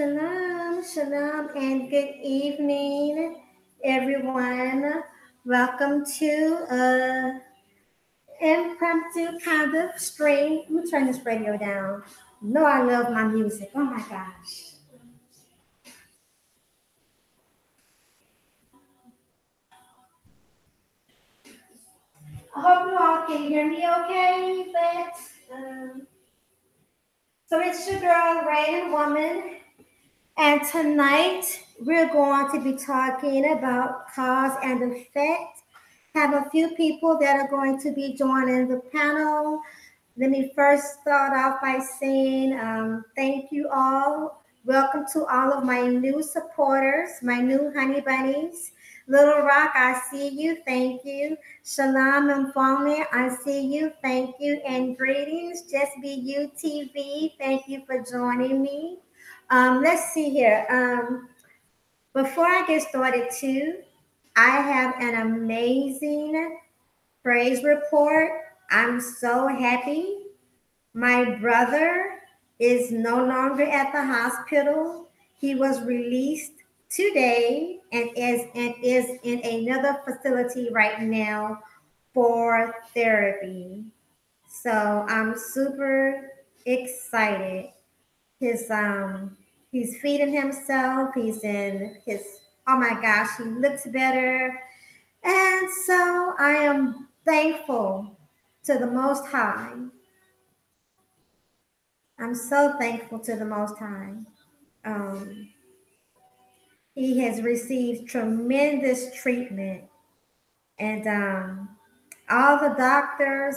Shalom, shalom, and good evening, everyone. Welcome to impromptu kind of stream. Let me turn this radio down. You know I love my music. Oh my gosh. I hope you all can hear me okay. So it's your girl, Rain Woman. And tonight we're going to be talking about cause and effect. Have a few people that are going to be joining the panel. Let me first start off by saying thank you all. Welcome to all of my new supporters, my new honey bunnies. Little Rock, I see you. Thank you. Shalom and Fome, I see you. Thank you. And greetings, Just Be You TV. Thank you for joining me. Let's see here. Before I get started, too, I have an amazing praise report. I'm so happy. My brother is no longer at the hospital. He was released today and is in another facility right now for therapy. So I'm super excited. He's feeding himself. He's in his, oh my gosh, he looks better. And so I am thankful to the Most High. I'm so thankful to the Most High. Um, he has received tremendous treatment, and all the doctors,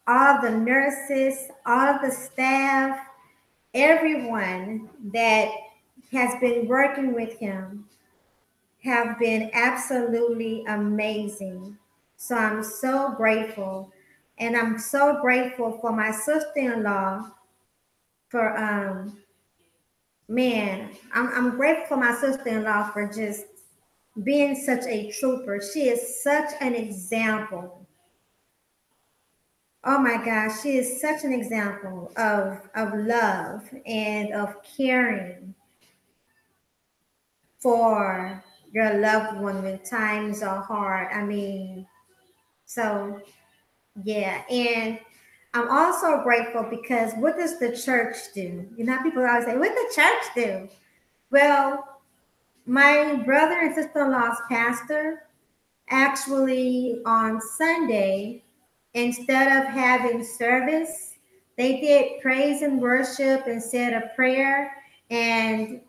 all the nurses, all of the staff, everyone that has been working with him have been absolutely amazing. So I'm so grateful. And I'm so grateful for my sister-in-law for man, I'm grateful for my sister-in-law for just being such a trooper. She is such an example. Oh my gosh, she is such an example of love and of caring for your loved one when times are hard. I mean, so yeah, and I'm also grateful because what does the church do? You know, people always say, what the church do? Well, my brother and sister-in-law's pastor actually on Sunday, instead of having service, they did praise and worship and said a prayer, and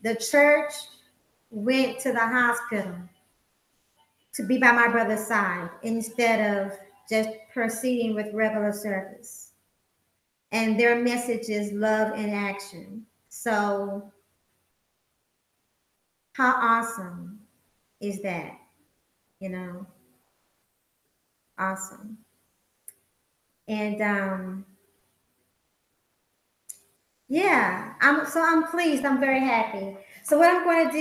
the church went to the hospital to be by my brother's side instead of just proceeding with regular service. And their message is love in action. So, how awesome is that? You know, awesome. And yeah, I'm pleased. I'm very happy. So what I'm going to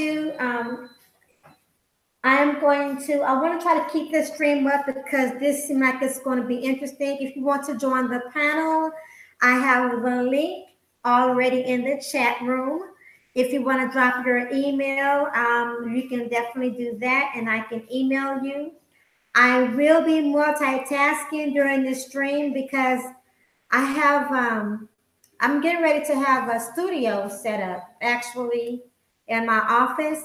do, I want to try to keep this stream up because this seems like it's going to be interesting. If you want to join the panel, I have the link already in the chat room. If you want to drop your email, you can definitely do that, and I can email you. I will be multitasking during the stream because I have I'm getting ready to have a studio set up actually in my office.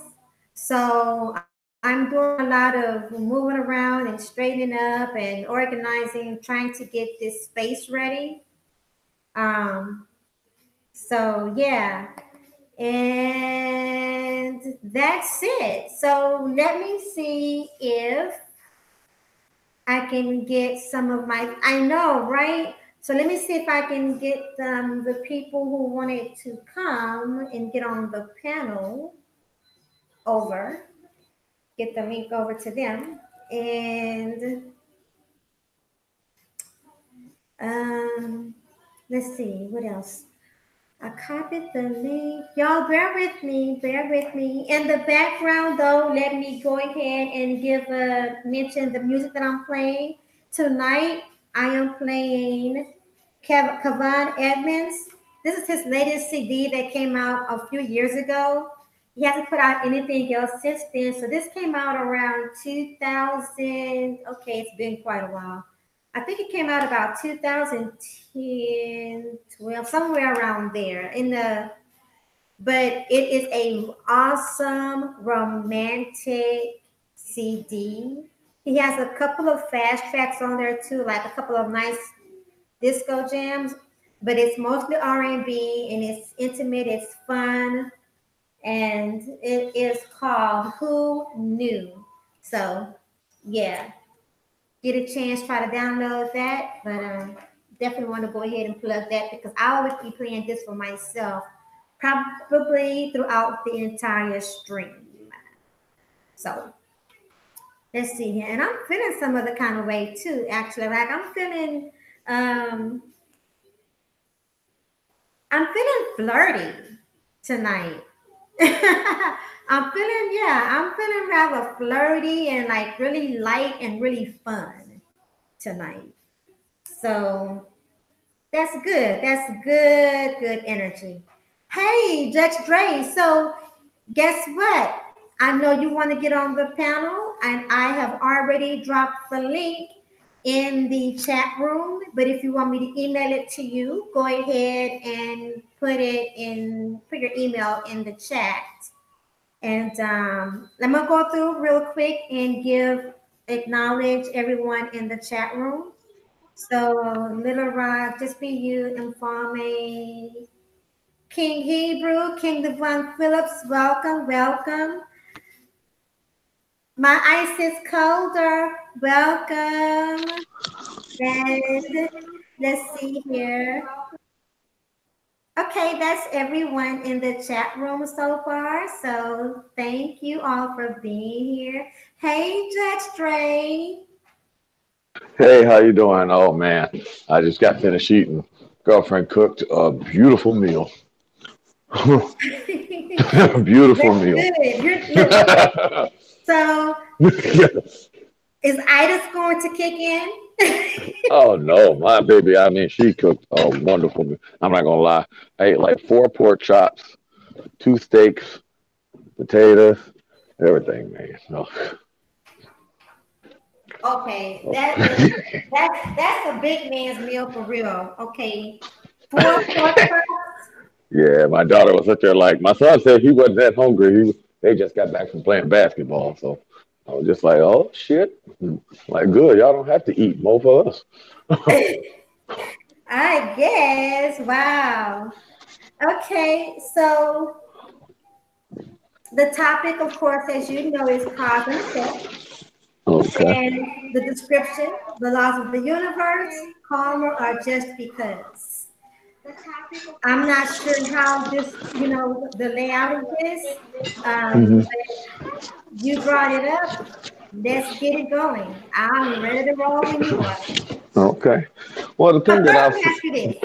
So I'm doing a lot of moving around and straightening up and organizing, trying to get this space ready. Um, so yeah, and that's it. So let me see if I can get some of my, I know, right? So let me see if I can get the people who wanted to come and get on the panel over, get the link over to them. And let's see, what else? I copied the link. Y'all bear with me, bear with me. In the background though, let me go ahead and mention the music that I'm playing. Tonight, I am playing Kavan Edmonds This is his latest CD that came out a few years ago. He hasn't put out anything else since then. So this came out around 2000. Okay, it's been quite a while. I think it came out about 2010, 12, somewhere around there. But it is a awesome romantic CD. He has a couple of fast tracks on there too, like a couple of nice disco jams, but it's mostly R&B and it's intimate, it's fun, and it is called Who Knew. So, yeah, get a chance, try to download that, but definitely want to go ahead and plug that because I always be playing this for myself, probably throughout the entire stream. So, let's see here, and I'm feeling some other kind of way too. Actually, like um I'm feeling flirty tonight. I'm feeling rather flirty and like really light and really fun tonight. So that's good. That's good energy. Hey, Judge Dre. So guess what? I know you want to get on the panel, and I have already dropped the link in the chat room. But if you want me to email it to you, go ahead and put your email in the chat. And I'm gonna go through real quick and acknowledge everyone in the chat room. So Little Rock, just be you, Infame, King Hebrew, King Devon Phillips, welcome, welcome. My ice is colder, welcome. And let's see here. Okay, that's everyone in the chat room so far. So thank you all for being here. Hey, Judge Dre. Hey, how you doing? Oh man, I just got finished eating. Girlfriend cooked a beautiful meal. Beautiful That's meal. good. Look. So is Itis going to kick in? Oh no, my baby. I mean, she cooked a wonderful meal. I'm not gonna lie. I ate like four pork chops, two steaks, potatoes, everything, man. Oh. Okay, that's a big man's meal for real. Okay, four pork chops. Yeah, my daughter was up there like my son said he wasn't that hungry. They just got back from playing basketball, so I was just like, oh shit, like good. Y'all don't have to eat more for us. I guess. Wow. Okay, so the topic, of course, as you know, is cause and effect, Okay. and the description, the laws of the universe, karma, or just because. I'm not sure how this, the layout of this. Hmm. You brought it up. Let's get it going. I'm ready to roll when you are. Okay. Well, the But thing that first, I've let me ask you this: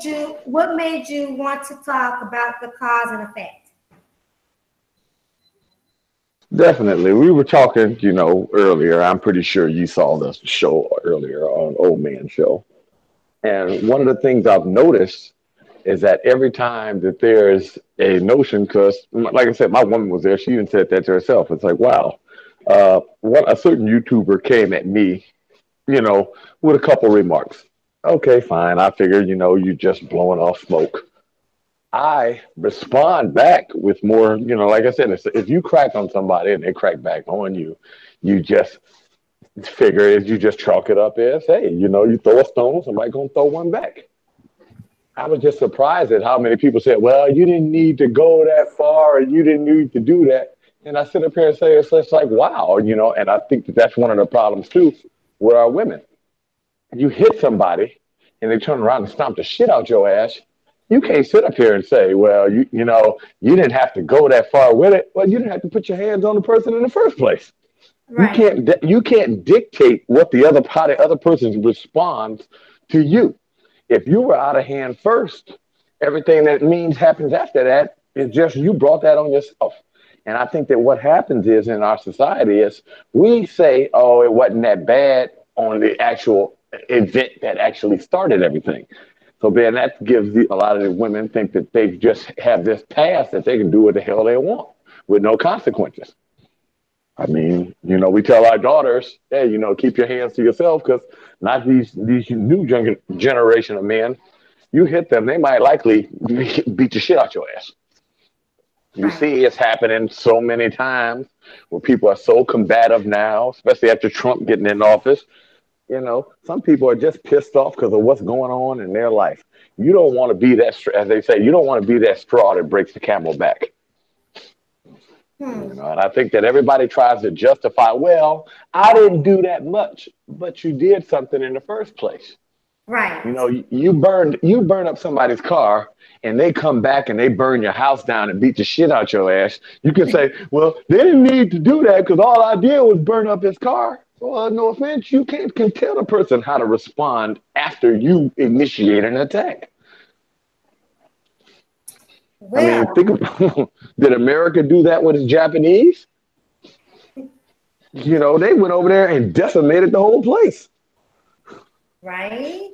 okay, What made you want to talk about the cause and effect? definitely. We were talking, earlier. I'm pretty sure you saw the show earlier on Old Man Show. And one of the things I've noticed is that every time that there's a notion, because like I said, my woman was there. She even said that to herself. It's like, wow, what a certain YouTuber came at me, with a couple remarks. Okay, fine. I figured, you just blowing off smoke. I respond back with more, like I said, if you crack on somebody and they crack back on you, you just figure is you just chalk it up as, hey, you throw a stone, somebody gonna throw one back. I was just surprised at how many people said, well, you didn't need to go that far and you didn't need to do that. And I sit up here and say, it's just like, wow, and I think that that's one of the problems too with our women. You hit somebody and they turn around and stomp the shit out your ass. You can't sit up here and say, well, you didn't have to go that far with it. Well, you didn't have to put your hands on the person in the first place. Right, You can't dictate what how the other person responds to you. If you were out of hand first, everything that means happens after that is just you brought that on yourself. And I think that what happens is in our society is we say, oh, it wasn't that bad on the actual event that actually started everything. So then that gives a lot of the women think that they just have this past that they can do what the hell they want with no consequences. I mean, we tell our daughters, hey, keep your hands to yourself because not these new generation of men. You hit them, they might likely beat the shit out your ass. You Right. see, it's happening so many times where people are so combative now, especially after Trump getting in office. Some people are just pissed off because of what's going on in their life. You don't want to be that, as they say, you don't want to be that straw that breaks the camel back. Hmm. And I think that everybody tries to justify, well, I didn't do that much, but you did something in the first place. Right. You burn up somebody's car and they come back and they burn your house down and beat the shit out your ass. You can say, well, they didn't need to do that because all I did was burn up his car. Well, no offense, you can't can tell a person how to respond after you initiate an attack. I mean, Well, think about did America do that with the Japanese? They went over there and decimated the whole place. right.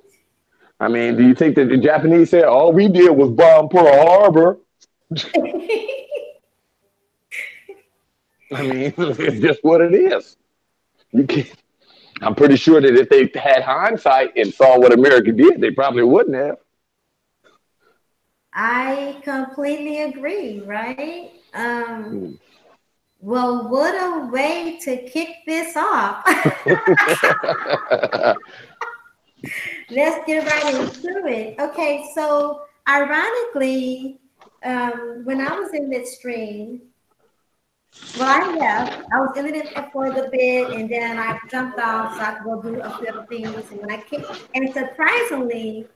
I mean, do you think that the Japanese said all we did was bomb Pearl Harbor? I mean, it's just what it is. You can't, I'm pretty sure that if they had hindsight and saw what America did, they probably wouldn't have. I completely agree, right? Well, what a way to kick this off. Let's get right into it. Okay, so ironically, when I was in midstream, well, I left. I was in it for the bit, and then I jumped off so I could go do a few other things. And when I came, and surprisingly,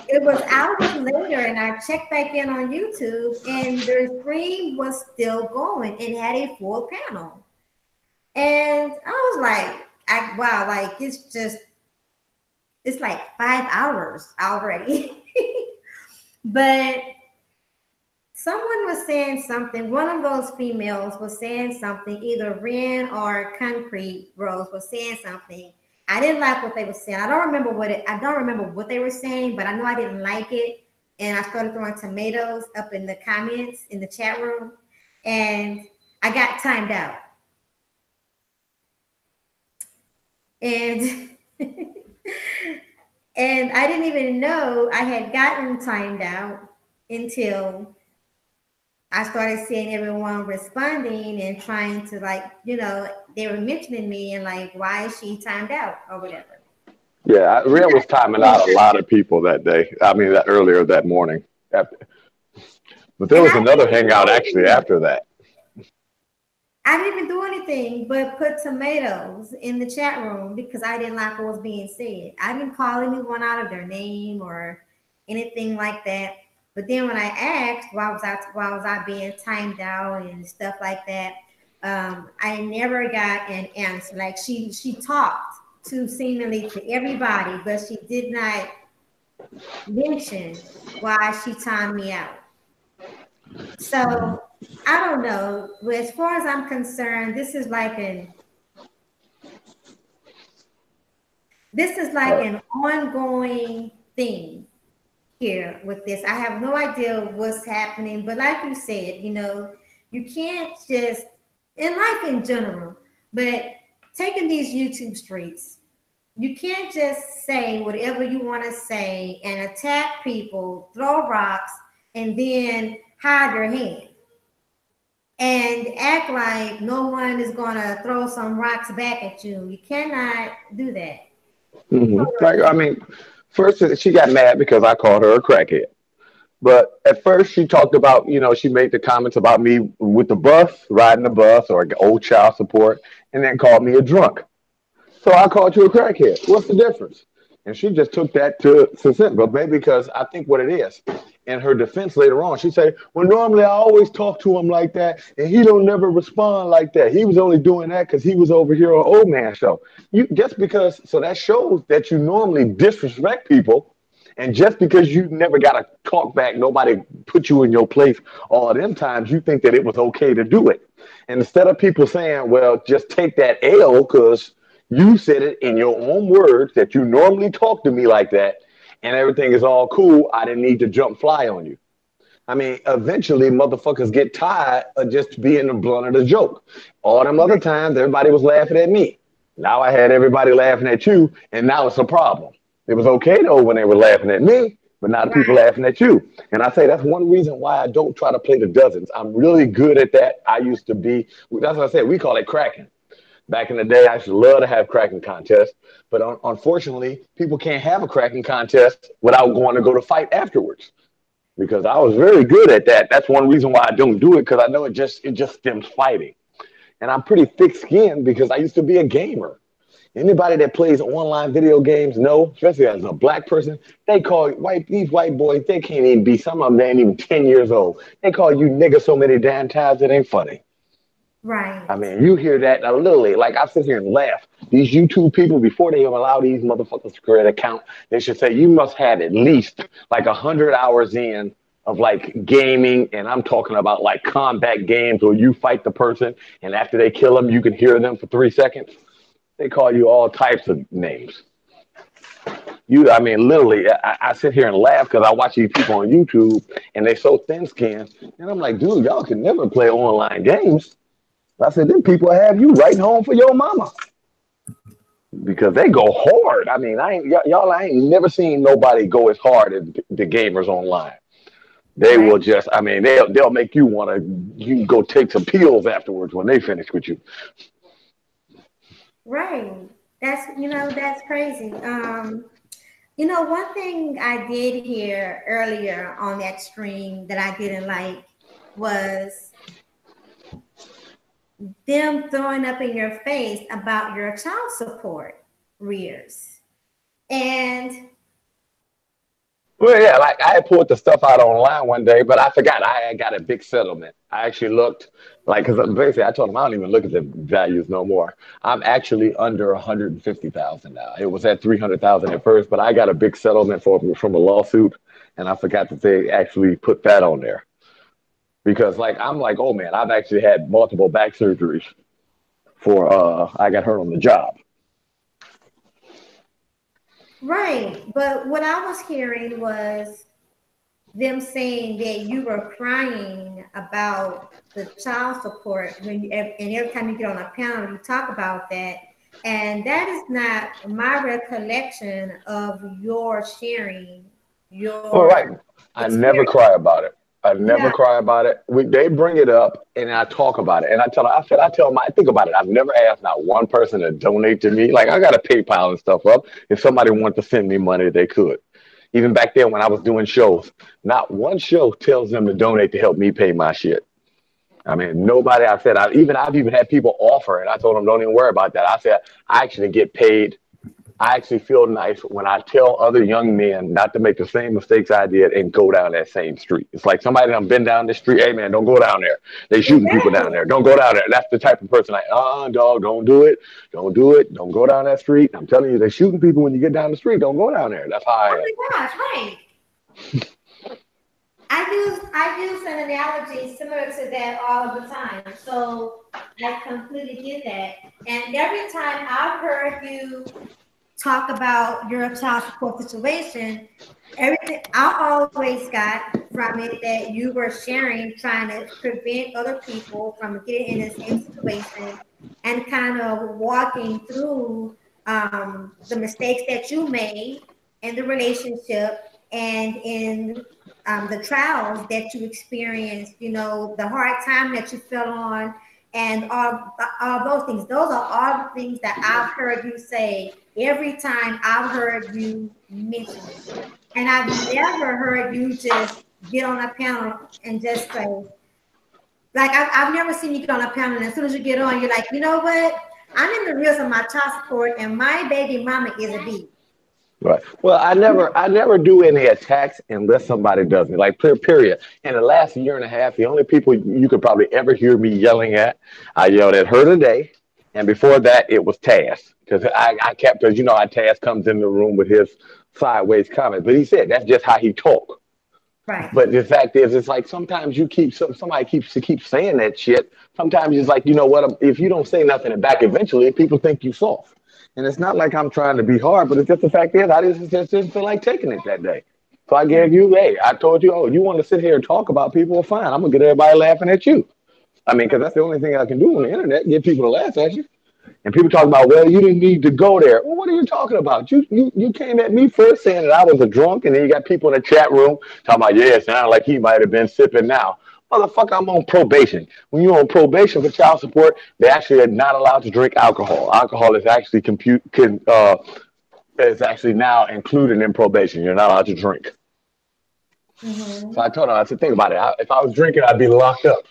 it was hours later, and I checked back in on YouTube, and the stream was still going. It had a full panel, and I was like, wow, like it's like 5 hours already. But someone was saying something. One of those females was saying something. Either Ren or Concrete Rose was saying something. I didn't like what they were saying. I don't remember what it. I don't remember what they were saying, but I know I didn't like it. And I started throwing tomatoes up in the comments in the chat room, and I got timed out. And and I didn't even know I had gotten timed out until I started seeing everyone responding and trying to, like, they were mentioning me and like, why is she timed out or whatever. Yeah, And Red was timing out a lot of people that day. I mean, that earlier that morning. But there was I another didn't hangout do actually anything. after that. I didn't even do anything but put tomatoes in the chat room because I didn't like what was being said. I didn't call anyone out of their name or anything like that. But then when I asked why was I being timed out and stuff like that, I never got an answer. Like she talked to seemingly to everybody, but she did not mention why she timed me out. So I don't know. As far as I'm concerned, this is like an ongoing thing here with this. I have no idea what's happening, but like you said, you can't just in life in general, but taking these YouTube streets, you can't just say whatever you want to say and attack people, throw rocks, and then hide your hand and act like no one is going to throw some rocks back at you. You cannot do that. Like, I mean, first she got mad because I called her a crackhead. But at first, she talked about, she made the comments about me with the bus, riding the bus, or old child support, and then called me a drunk. So I called you a crackhead. What's the difference? And she just took that to succinct, but maybe because I think what it is. In her defense later on, she said, well, normally I always talk to him like that, and he don't never respond like that. He was only doing that because he was over here on Old Man Show. You just because, so that shows that you normally disrespect people, and just because you never got to talk back, nobody put you in your place all of them times, you think that it was okay to do it. And instead of people saying, well, just take that L because you said it in your own words that you normally talk to me like that, and everything is all cool, I didn't need to jump fly on you. I mean, eventually motherfuckers get tired of just being the blunt of the joke. All them other Right. times, everybody was laughing at me. Now I had everybody laughing at you, and now it's a problem. It was okay though when they were laughing at me, but now the people Right. laughing at you. And I say that's one reason why I don't try to play the dozens. I'm really good at that. I used to be. That's what I said. We call it cracking. Back in the day, I used to love to have cracking contests, but unfortunately, people can't have a cracking contest without going to go to fight afterwards because I was very good at that. That's one reason why I don't do it because I know it just stems fighting. And I'm pretty thick skinned because I used to be a gamer. Anybody that plays online video games know, especially as a black person, they call these white boys, they can't even be, some of them they ain't even 10 years old. They call you nigga so many damn times it ain't funny. I Right. mean, you hear that literally, like I sit here and laugh. These YouTube people, before they even allow these motherfuckers to create an account, they should say you must have at least like 100 hours in of like gaming, and I'm talking about like combat games where you fight the person, and after they kill them, you can hear them for 3 seconds. They call you all types of names. I mean, literally, I sit here and laugh because I watch these people on YouTube, and they so thin skinned, and I'm like, dude, y'all can never play online games. I said, them people have you writing home for your mama because they go hard. I mean, y'all, I ain't never seen nobody go as hard as the gamers online. They Right. will just, I mean, they'll make you want to, you go take some pills afterwards when they finish with you. Right. That's crazy. One thing I did hear earlier on that stream that I didn't like was them throwing up in your face about your child support rears. And Well, yeah, like I had pulled the stuff out online one day, but I forgot I had got a big settlement. I actually looked, like, because basically I told them I don't even look at the values no more. I'm actually under 150,000 now. It was at 300,000 at first, but I got a big settlement from a lawsuit, and I forgot that they actually put that on there because, like, I'm like, oh man, I've actually had multiple back surgeries for I got hurt on the job. right, but what I was hearing was them saying that you were crying about the child support and every time you get on a panel, you talk about that. And that is not my recollection of your sharing All your right. I never experience. cry about it. I never Yeah, cry about it. They bring it up and I talk about it. And I tell them, I think about it. I've never asked not one person to donate to me. Like I got a PayPal and stuff up. If somebody wanted to send me money, they could. Even back then when I was doing shows, not one show tells them to donate to help me pay my shit. I mean, nobody. I've even had people offer, and I told them don't even worry about that. I said I actually get paid. I actually feel nice when I tell other young men not to make the same mistakes I did and go down that same street. It's like somebody done been down the street. Hey man, don't go down there. They shooting people down exactly. there. Don't go down there. That's the type of person dog, don't do it. Don't do it. Don't go down that street. I'm telling you, they're shooting people when you get down the street. Don't go down there. That's how I Oh am. my gosh, right. I use an analogy similar to that all of the time. So I completely get that. And every time I've heard you talk about your child support situation, everything I always got from it that you were sharing, trying to prevent other people from getting in the same situation and kind of walking through the mistakes that you made in the relationship and in the trials that you experienced, the hard time that you fell on, and all those things. Those are all the things that I've heard you say every time I've heard you mention it. And I've never heard you just get on a panel and just say, like, I've never seen you get on a panel and as soon as you get on, you're like, you know what? I'm in the reels of my child support and my baby mama is a B. Right. Well, I never do any attacks unless somebody does me. Like period. In the last year and a half, the only people you could probably ever hear me yelling at, I yelled at her today, and before that, it was Taz because I kept because how Taz comes in the room with his sideways comments, but he said that's just how he talk. Right. But the fact is, it's like sometimes you somebody keeps saying that shit. Sometimes it's like you know what? If you don't say nothing back, eventually people think you soft. And it's not like I'm trying to be hard, but it's just the fact is I just didn't feel like taking it that day. So I gave you, hey, I told you, oh, you want to sit here and talk about people? Well, fine. I'm gonna get everybody laughing at you. I mean, because that's the only thing I can do on the internet, get people to laugh at you. And people talk about, well, you didn't need to go there. Well, what are you talking about? You came at me first saying that I was a drunk, and then you got people in the chat room talking about, yeah, it sounded like he might have been sipping now. Motherfucker, I'm on probation. When you're on probation for child support, they actually are not allowed to drink alcohol. Alcohol is actually is actually now included in probation. You're not allowed to drink. So Mm-hmm. I told her, I said, think about it. If I was drinking, I'd be locked up.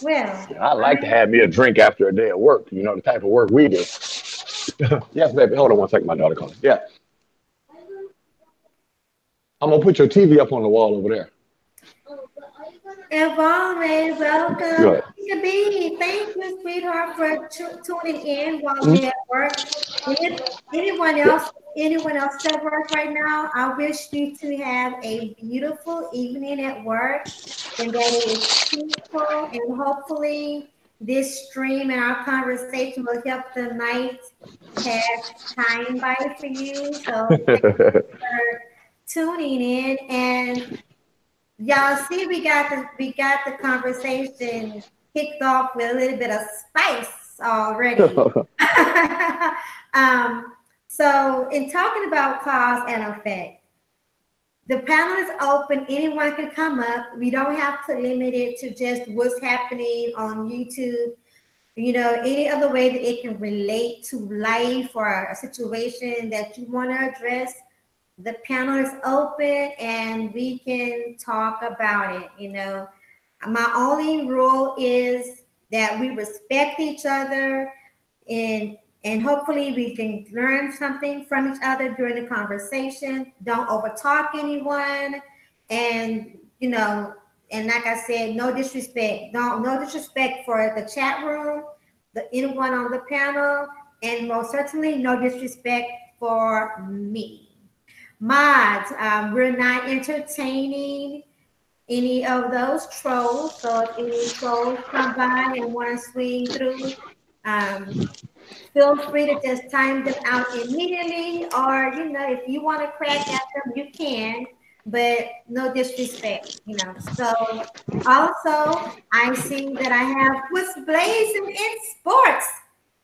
Well, I I like to mean, have me a drink after a day of work. You know, the type of work we do. Yes, baby. Hold on one second. My daughter calling. Yeah. I'm going to put your TV up on the wall over there. Yvonne, Go welcome. ahead. Tika B, thank you, sweetheart, for tuning in while Mhm. you're at work. If Yeah. anyone else at work right now, I wish you to have a beautiful evening at work and that it is peaceful, and hopefully this stream and our conversation will help the night pass time by for you. So thank you for tuning in, and y'all see, we got the conversation kicked off with a little bit of spice already. um, so, in talking about cause and effect, the panel is open. Anyone can come up. We don't have to limit it to just what's happening on YouTube. You know, any other way that it can relate to life or a situation that you want to address, the panel is open and we can talk about it. You know, my only rule is that we respect each other, and hopefully we can learn something from each other during the conversation. Don't overtalk anyone, and you know, and like I said, no disrespect. Don't No disrespect for the chat room, the anyone on the panel, and most certainly no disrespect for me. Mods, we're not entertaining any of those trolls. So if any trolls come by and want to swing through, um, feel free to just time them out immediately. Or, you know, if you want to crack at them, you can, but no disrespect, you know. So also, I see that I have what's blazing in sports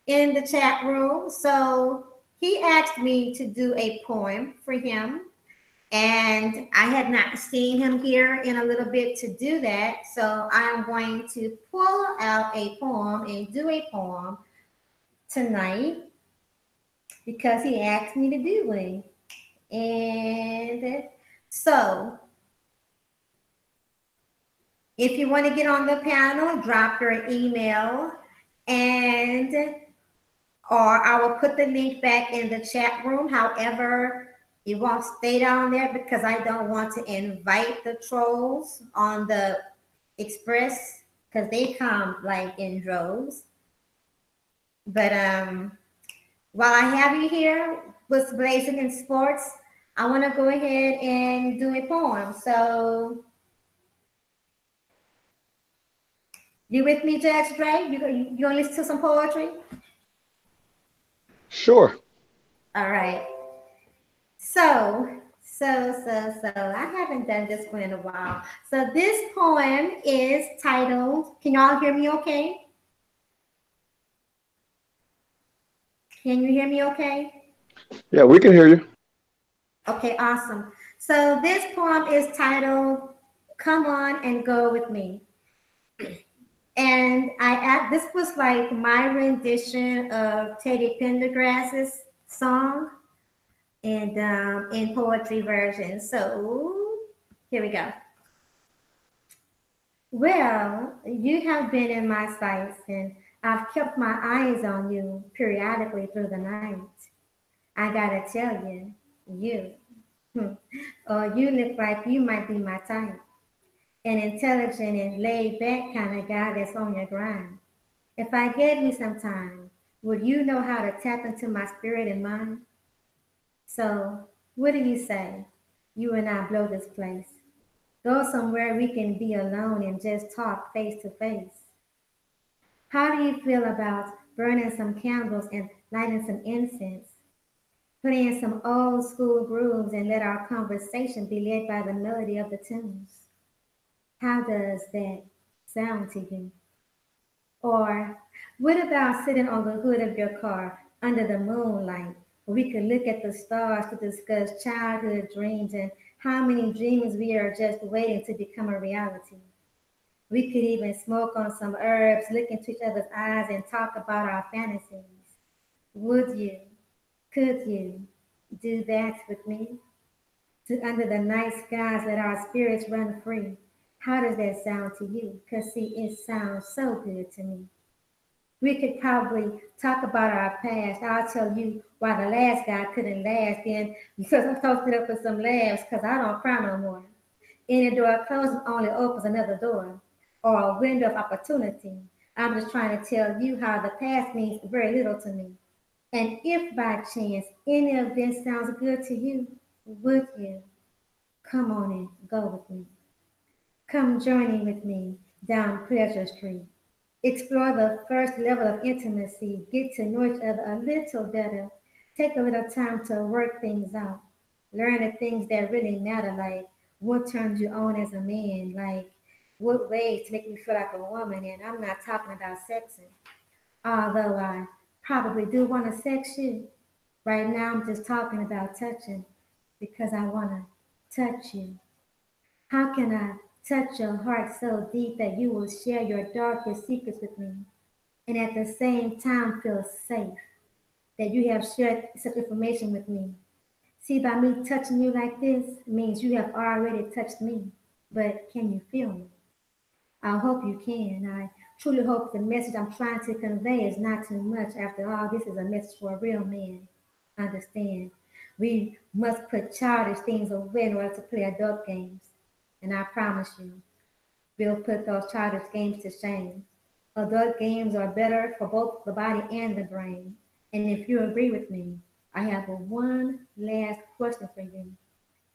in the chat room. So he asked me to do a poem for him, and I had not seen him here in a little bit to do that. So I am going to pull out a poem and do a poem tonight because he asked me to do it. And so if you want to get on the panel, drop your email, and or I will put the link back in the chat room. However, it won't stay down there because I don't want to invite the trolls on the express because they come like in droves. But while I have you here, what's blazing in sports, I want to go ahead and do a poem. So you with me, Judge Dre? You gonna listen to some poetry? Sure. All right. So, I haven't done this one in a while. So this poem is titled, can y'all hear me okay? Can you hear me okay? Yeah, we can hear you. Okay, awesome. So this poem is titled, Come On and Go With Me. And this was like my rendition of Teddy Pendergrass's song, and in poetry version. So here we go. Well, you have been in my sights, and I've kept my eyes on you periodically through the night. I gotta tell you, you, you look like you might be my type, an intelligent and laid back kind of guy that's on your grind. If I gave you some time, would you know how to tap into my spirit and mind? So, what do you say? You and I blow this place. Go somewhere we can be alone and just talk face to face. How do you feel about burning some candles and lighting some incense, putting in some old school grooves and let our conversation be led by the melody of the tunes. How does that sound to you? Or what about sitting on the hood of your car under the moonlight? We could look at the stars to discuss childhood dreams and how many dreams we are just waiting to become a reality. We could even smoke on some herbs, look into each other's eyes, and talk about our fantasies. Would you, could you do that with me? To under the night skies, let our spirits run free. How does that sound to you? Because, see, it sounds so good to me. We could probably talk about our past. I'll tell you why the last guy couldn't last. Then, because I'm toasted up with some laughs, because I don't cry no more. Any door closes only opens another door or a window of opportunity. I'm just trying to tell you how the past means very little to me. And if by chance any of this sounds good to you, would you come on and go with me? Come journey with me down Pleasure Street. Explore the first level of intimacy. Get to know each other a little better. Take a little time to work things out. Learn the things that really matter, like what turns you on as a man, like what ways to make me feel like a woman. And I'm not talking about sexing, although I probably do want to sex you. Right now, I'm just talking about touching because I want to touch you. How can I touch your heart so deep that you will share your darkest secrets with me and at the same time feel safe that you have shared such information with me? See, by me touching you like this means you have already touched me. But can you feel me? I hope you can. I truly hope the message I'm trying to convey is not too much. After all, this is a message for a real man. Understand? We must put childish things away in order to play adult games. And I promise you, we'll put those childish games to shame. Adult games are better for both the body and the brain. And if you agree with me, I have a one last question for you.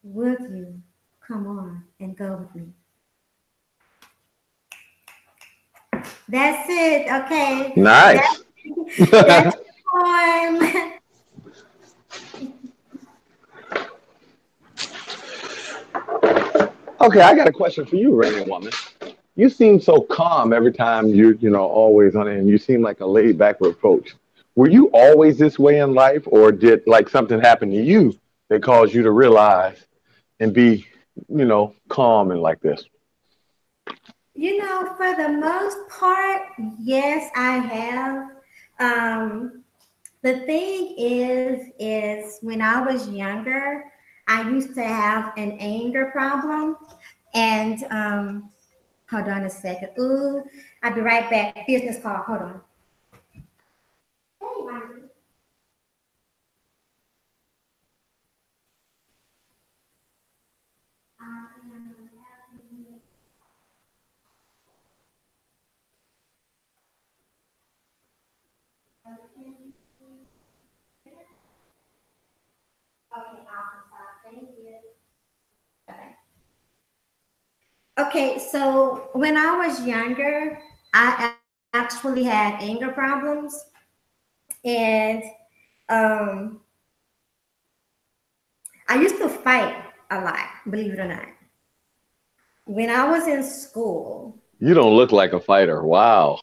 Would you come on and go with me? That's it. Okay. Nice. That's time. Okay, I got a question for you, Rainy Woman. You seem so calm every time you're always on it, and you seem like a laid back approach. Were you always this way in life, or did like something happen to you that caused you to realize and be, calm and like this? For the most part, yes, I have. Um, the thing is when I was younger, I used to have an anger problem. And hold on a second. Ooh, I'll be right back. Business call. Hold on. Hey, Marty. Okay, awesome. Thank you. Okay. Okay, so when I was younger, I actually had anger problems, and um, I used to fight a lot, believe it or not. When I was in school, You don't look like a fighter. Wow.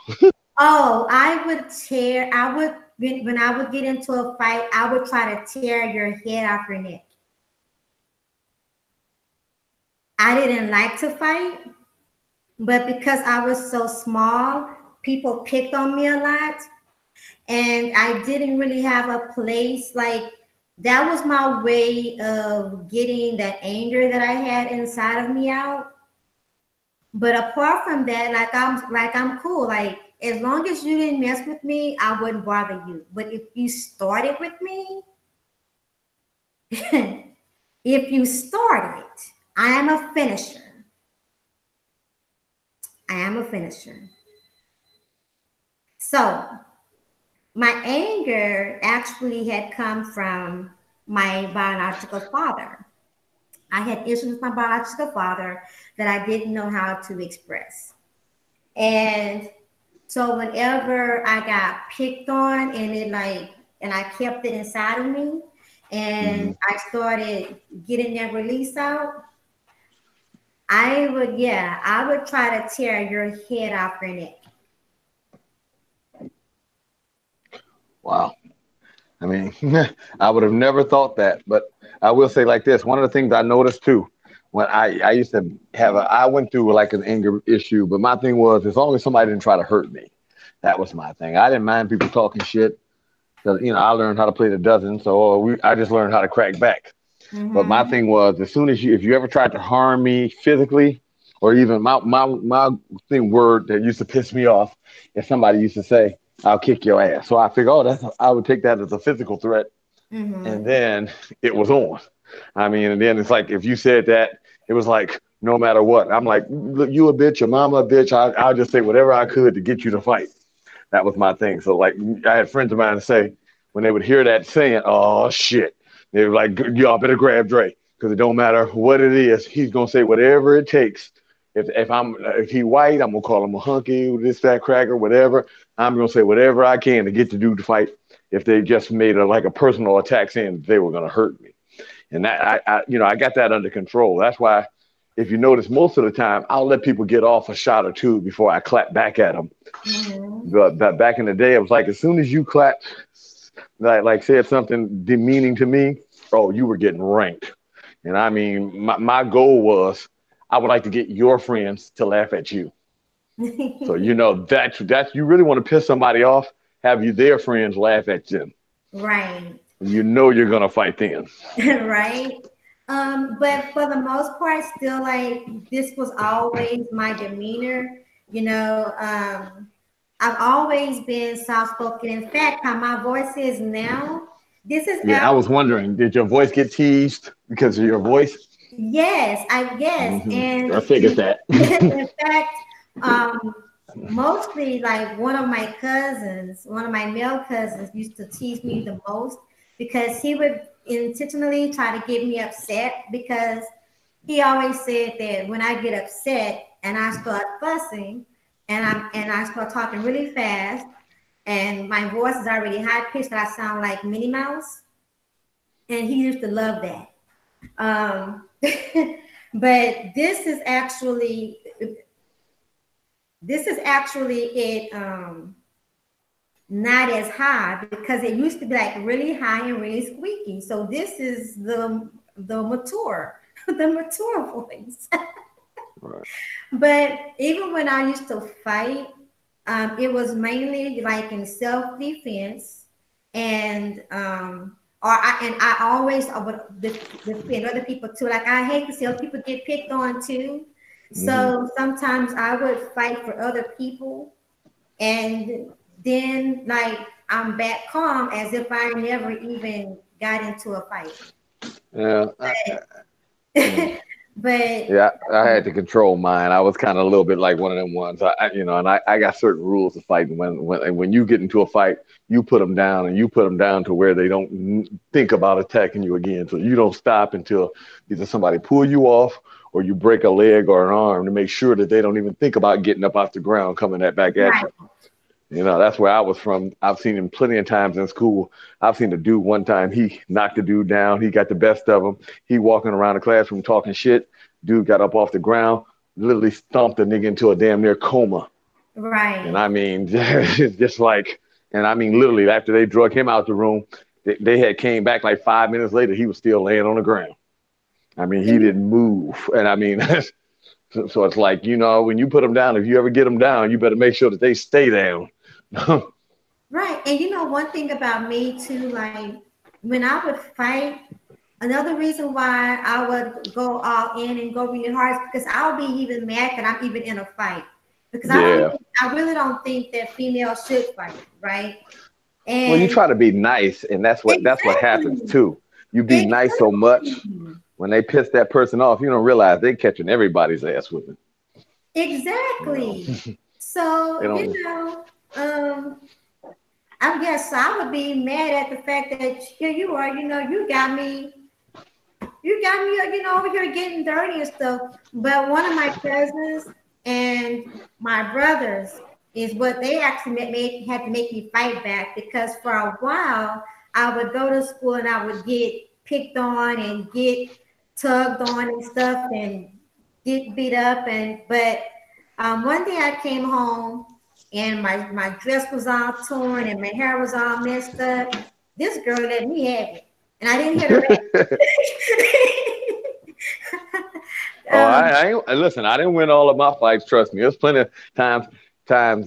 oh, I would tear, I would, when I would get into a fight, I would try to tear your head off your neck. I didn't like to fight, but because I was so small, people picked on me a lot. And I didn't really have a place like that was my way of getting that anger that I had inside of me out. But apart from that, like I'm cool. Like as long as you didn't mess with me, I wouldn't bother you. But if you started with me, if you started, I am a finisher. I am a finisher. So my anger actually had come from my biological father. I had issues with my biological father that I didn't know how to express. And So whenever I got picked on and it like, and I kept it inside of me, Hmm. and I started getting that release out, I would try to tear your head off your neck. Wow. I mean, I would have never thought that, but I will say like this. One of the things I noticed too, when I used to I went through like an anger issue, but my thing was as long as somebody didn't try to hurt me, that was my thing. I didn't mind people talking shit because I learned how to play the dozen, so I just learned how to crack back. But my Mm-hmm. thing was, as soon as if you ever tried to harm me physically, or even my thing word that used to piss me off, if somebody used to say, "I'll kick your ass," so I figured, oh, I would take that as a physical threat, and Mm-hmm. then it was on. I mean, and then it's like if you said that, it was like no matter what. I'm like, look, you a bitch, your mama a bitch. I'll just say whatever I could to get you to fight. That was my thing. So like I had friends of mine say when they would hear that saying, "Oh shit," they were like, "Y'all better grab Dre because it don't matter what it is. He's gonna say whatever it takes. If he white, I'm gonna call him a hunky, this fat cracker, whatever. I'm gonna say whatever I can to get the dude to fight. If they just made like a personal attack saying they were gonna hurt me, and that I got that under control. That's why." If you notice, most of the time, I'll let people get off a shot or two before I clap back at them. Mm-hmm. But back in the day, it was like as soon as you clapped, like said something demeaning to me, oh, you were getting ranked. And I mean, my goal was I would like to get your friends to laugh at you. So that's you really want to piss somebody off, have you their friends laugh at them. Right. You know you're gonna fight them. Right. But for the most part, still like this was always my demeanor. You know, I've always been soft spoken. In fact, how my voice is now, this is Yeah, I was wondering, did your voice get teased because of your voice? yes, Hmm. and I figured that. in fact, um, mostly like one of my male cousins, used to tease me the most because he would intentionally try to get me upset because he always said that when I get upset and I start fussing and I start talking really fast and my voice is already high pitched, that I sound like Minnie Mouse, and he used to love that. But this is actually it not as high because it used to be like really high and really squeaky. So this is the mature the mature voice. Right. But even when I used to fight, it was mainly like in self defense, and I always I would defend other people too. Like I hate to see other people get picked on too. Hmm. So sometimes I would fight for other people, and then like I'm back calm as if I never even got into a fight. Yeah. Mm. But Yeah, I had to control mine. I was kind of a little bit like one of them ones. And I got certain rules of fighting. When you get into a fight, you put them down, and you put them down to where they don't think about attacking you again. So you don't stop until either somebody pull you off or you break a leg or an arm to make sure that they don't even think about getting up off the ground coming that back at right, you. That's where I was from. I've seen him plenty of times in school. I've seen the dude one time, he knocked the dude down. He got the best of him. He walking around the classroom talking shit. Dude got up off the ground, literally stomped the nigga into a damn near coma. And right. I mean, it's just like, and I mean, literally after they drug him out the room, they had came back like 5 minutes later. He was still laying on the ground. I mean, he didn't move. And I mean, so it's like, when you put them down, if you ever get them down, you better make sure that they stay down. Right. And you know, one thing about me too, like when I would fight, another reason why I would go all in and go really hard is because I'll be even mad that I'm even in a fight. Because Yeah. I really don't think that females should fight, right? Well, you And try to be nice, and that's what happens exactly, too. You be nice so much exactly, when they piss that person off, you don't realize they catching everybody's ass with it. You know, exactly. they So, don't. I guess I would be mad at the fact that here you are, you got me, over here getting dirty and stuff. But one of my cousins and my brothers, is what they actually had to make me fight back because for a while I would go to school and I would get picked on and get tugged on and stuff and get beat up and but one day I came home and my dress was all torn and my hair was all messed up. This girl let me have it and I didn't hit her back. Oh, listen. I didn't win all of my fights. Trust me. There's plenty of times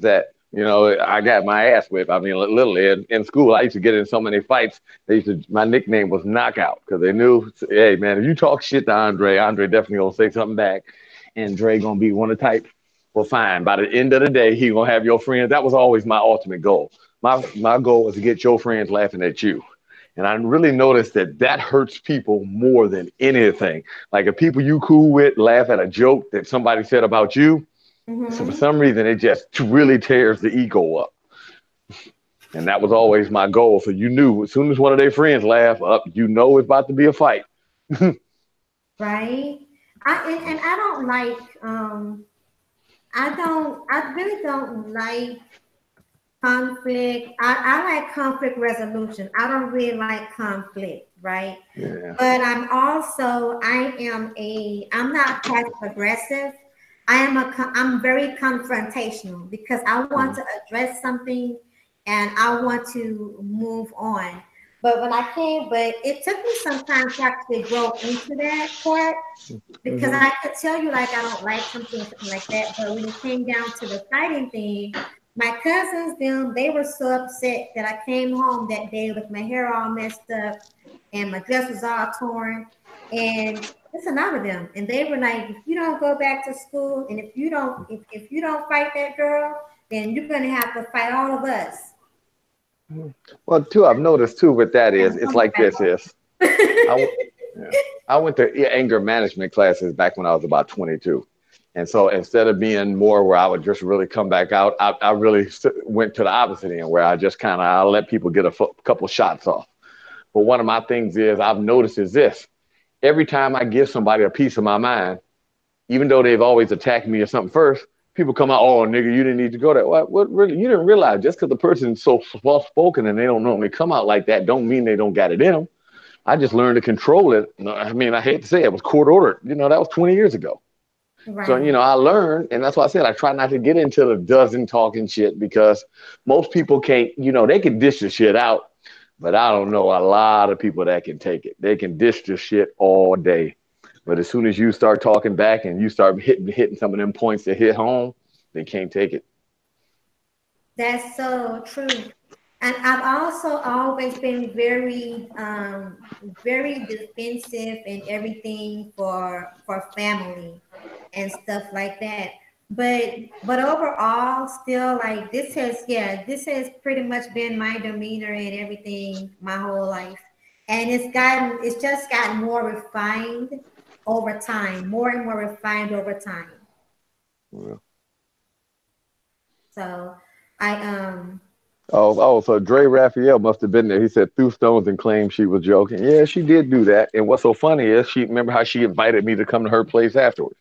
that I got my ass whipped. I mean, literally in school, I used to get in so many fights. My nickname was Knockout because they knew, hey man, if you talk shit to Andre definitely gonna say something back, and Dre gonna be one of the type. Well, fine. By the end of the day, he gonna have your friends. That was always my ultimate goal. My goal was to get your friends laughing at you. And I really noticed that hurts people more than anything. Like if people you cool with laugh at a joke that somebody said about you, so for Mm-hmm. some reason it just really tears the ego up. And that was always my goal. So you knew as soon as one of their friends laugh up, it's about to be a fight. Right. And I don't like I really don't like conflict. I like conflict resolution. I don't really like conflict, right? Yeah. But I'm not passive aggressive. I'm very confrontational because I want to Mhm. address something and I want to move on. But it took me some time to actually grow into that part because Mhm. I could tell you like I don't like something or something like that. But when it came down to the fighting thing, my cousins, they were so upset that I came home that day with my hair all messed up and my dress was all torn. And it's enough of them. And they were like, if you don't go back to school and if you don't fight that girl, then you're gonna have to fight all of us. Well, too, I've noticed too with that And is it's like this is I w- yeah. I went to anger management classes back when I was about 22. And so instead of being more where I would just really come back out, I really went to the opposite end where I just kind of I let people get a couple shots off. But one of my things is I've noticed is this: every time I give somebody a piece of my mind, even though they've always attacked me or something first, people come out, oh nigga, you didn't need to go there. What really? You didn't realize just because the person's so soft spoken and they don't normally come out like that, don't mean they don't got it in them. I just learned to control it. I mean, I hate to say it, it was court ordered. That was 20 years ago. So, right. I learned, and that's why I said I try not to get into the dozen talking shit because most people can't, they can dish the shit out, but I don't know a lot of people that can take it. They can dish the shit all day. But as soon as you start talking back and you start hitting some of them points that hit home, they can't take it. That's so true. And I've also always been very defensive and everything for family and stuff like that. But overall, still like this has pretty much been my demeanor and everything my whole life. And it's just gotten more refined over time, more and more refined over time. Yeah. So I. So Dre Raphael must have been there. He said threw stones and claimed she was joking. Yeah, she did do that. And what's so funny is she remember how she invited me to come to her place afterwards.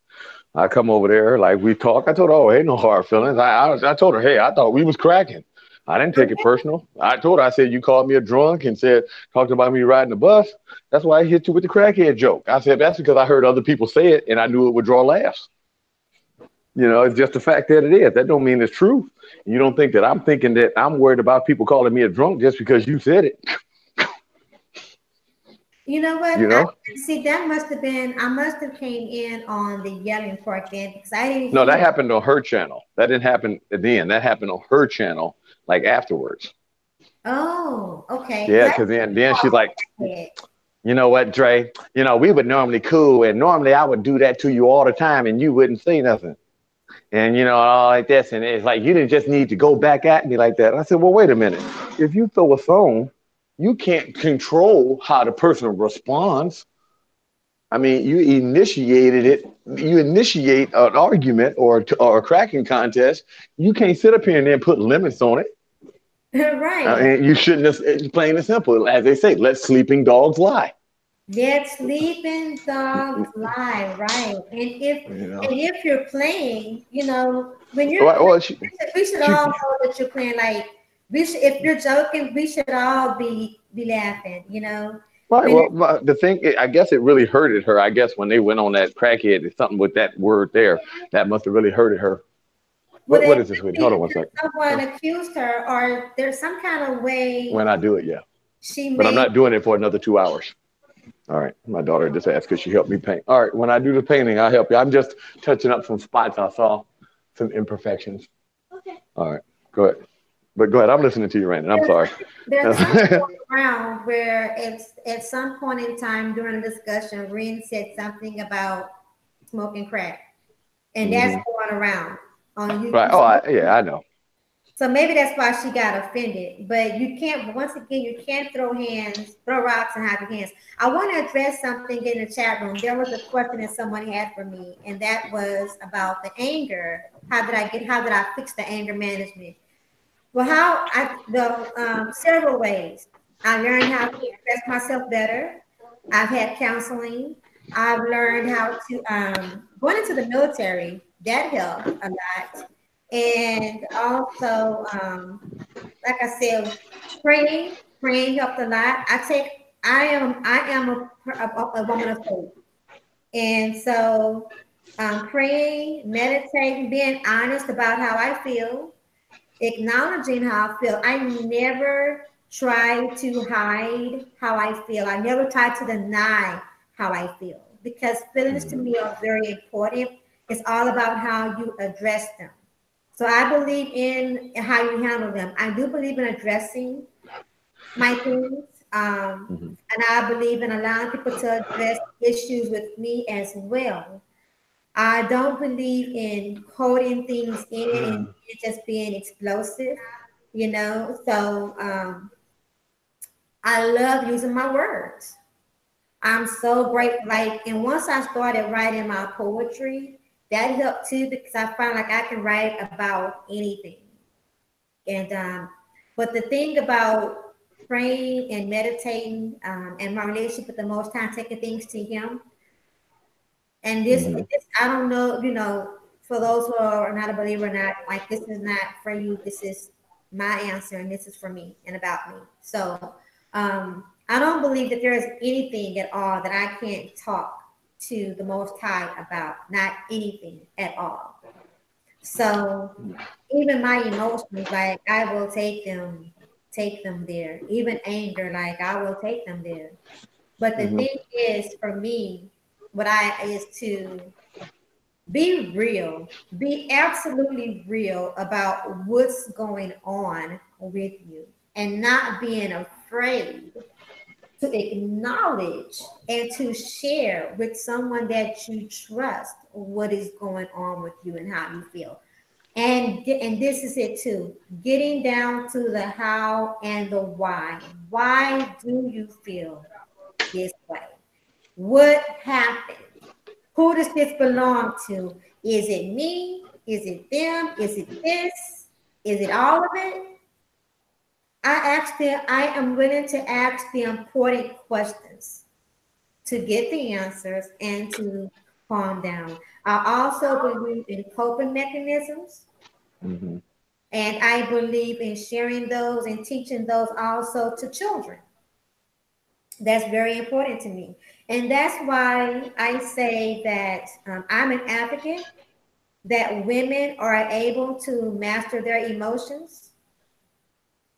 I come over there, like we talk. I told her, oh, ain't no hard feelings. I told her, hey, I thought we was cracking. I didn't take it personal. I told her, I said, you called me a drunk and talked about me riding the bus. That's why I hit you with the crackhead joke. I said, that's because I heard other people say it and I knew it would draw laughs. It's just the fact that it is. That don't mean it's true. You don't think that I'm thinking that I'm worried about people calling me a drunk just because you said it. You know what? You know? See, that must have been. I must have came in on the yelling part then because I didn't No, hear. that happened on her channel. That didn't happen at the end. That happened on her channel, like afterwards. Oh, okay. Yeah, Because because then she's like, I did. you know what, Dre? We would normally cool, and normally I would do that to you all the time, and you wouldn't say nothing. And all like this, and it's like you didn't just need to go back at me like that. I said, well, wait a minute. If you throw a phone, you can't control how the person responds. I mean, you initiated it. You initiate an argument or a cracking contest. You can't sit up here and then put limits on it. Right. You shouldn't have. It's plain and simple, as they say. Let sleeping dogs lie. Let sleeping dogs lie. Right. You know. And if you're playing, when you're Well, playing, well, we should she all know that you're playing. Like we should, if you're joking, we should all be laughing. You know, right. when Well, the thing, I guess it really hurted her. I guess when they went on that crackhead, it's something with that word there that must have really hurted her. well, What they is this, sweetie? Hold think on one second. someone accused her, or there's some kind of way When I do it, yeah. she But I'm made. not doing it for another 2 hours. All right. My daughter just asked because she helped me paint. All right. When I do the painting, I'll help you. I'm just touching up some spots I saw, some imperfections. All right. Go ahead. But go ahead. I'm listening to you, Randy. I'm There's, sorry. there's something going around where it's at some point in time during the discussion, Ren said something about smoking crack, and that's Hmm. going around on Right. you Oh, smoke. yeah, I know. So maybe that's why she got offended. But you can't, once again, you can't throw rocks and hide your hands. I want to address something in the chat room. There was a question that someone had for me, and that was about the anger. How did I fix the anger management? Well, several ways. I learned how to express myself better. I've had counseling. I've learned how to going into the military. That helped a lot, and also, like I said, praying helped a lot. I am a woman of faith, and so praying, meditating, being honest about how I feel, acknowledging how I feel. I never try to hide how I feel. I never try to deny how I feel because feelings to me are very important. It's all about how you address them. So I believe in how you handle them. I do believe in addressing my things. Hmm. And I believe in allowing people to address issues with me as well. I don't believe in holding things in and it just being explosive, you know. So I love using my words. I'm so grateful. Like, and once I started writing my poetry, that helped too because I find like I can write about anything. And but the thing about praying and meditating and my relationship with the Most High, taking things to Him, and Hmm. this I don't know, you know, for those who are not a believer or not, like this is not for you. This is my answer, and this is for me and about me. So I don't believe that there is anything at all that I can't talk to the Most High about. Not anything at all. So even my emotions, like I will take them there. Even anger, like I will take them there. But the Hmm. thing is, for me, what I is to be real, be absolutely real about what's going on with you, and not being afraid to acknowledge and to share with someone that you trust what is going on with you and how you feel. And this is it too. Getting down to the how and the why. Why do you feel this way? What happened? Who does this belong to? Is it me? Is it them? Is it this? Is it all of it? I am willing to ask the important questions to get the answers and to calm down. I also believe in coping mechanisms. Hmm. And I believe in sharing those and teaching those also to children. That's very important to me. And that's why I say that I'm an advocate that women are able to master their emotions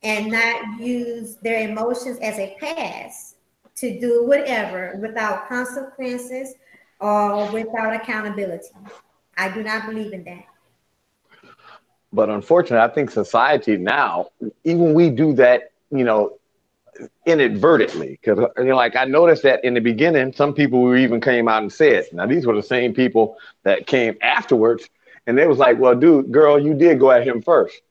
and not use their emotions as a pass to do whatever without consequences or without accountability. I do not believe in that. But unfortunately, I think society now, even we do that, inadvertently. Because like I noticed that in the beginning, some people who even came out and said, now these were the same people that came afterwards, and they was like, "Well, dude, girl, you did go at him first."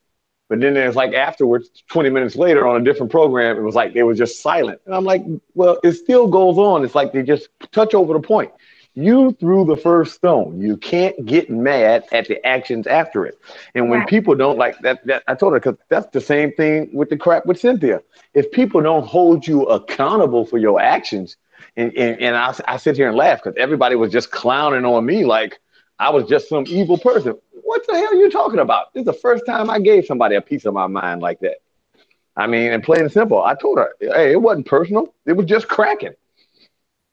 But then there's like afterwards, 20 minutes later on a different program, it was like they were just silent. And I'm like, well, it still goes on. It's like they just touch over the point. You threw the first stone. You can't get mad at the actions after it. And when Right, people don't like that I told her, because that's the same thing with the crap with Cynthia. If people don't hold you accountable for your actions, and I sit here and laugh because everybody was just clowning on me like I was just some evil person. what the hell are you talking about? This is the first time I gave somebody a piece of my mind like that. I mean, and plain and simple, I told her, hey, it wasn't personal. It was just cracking.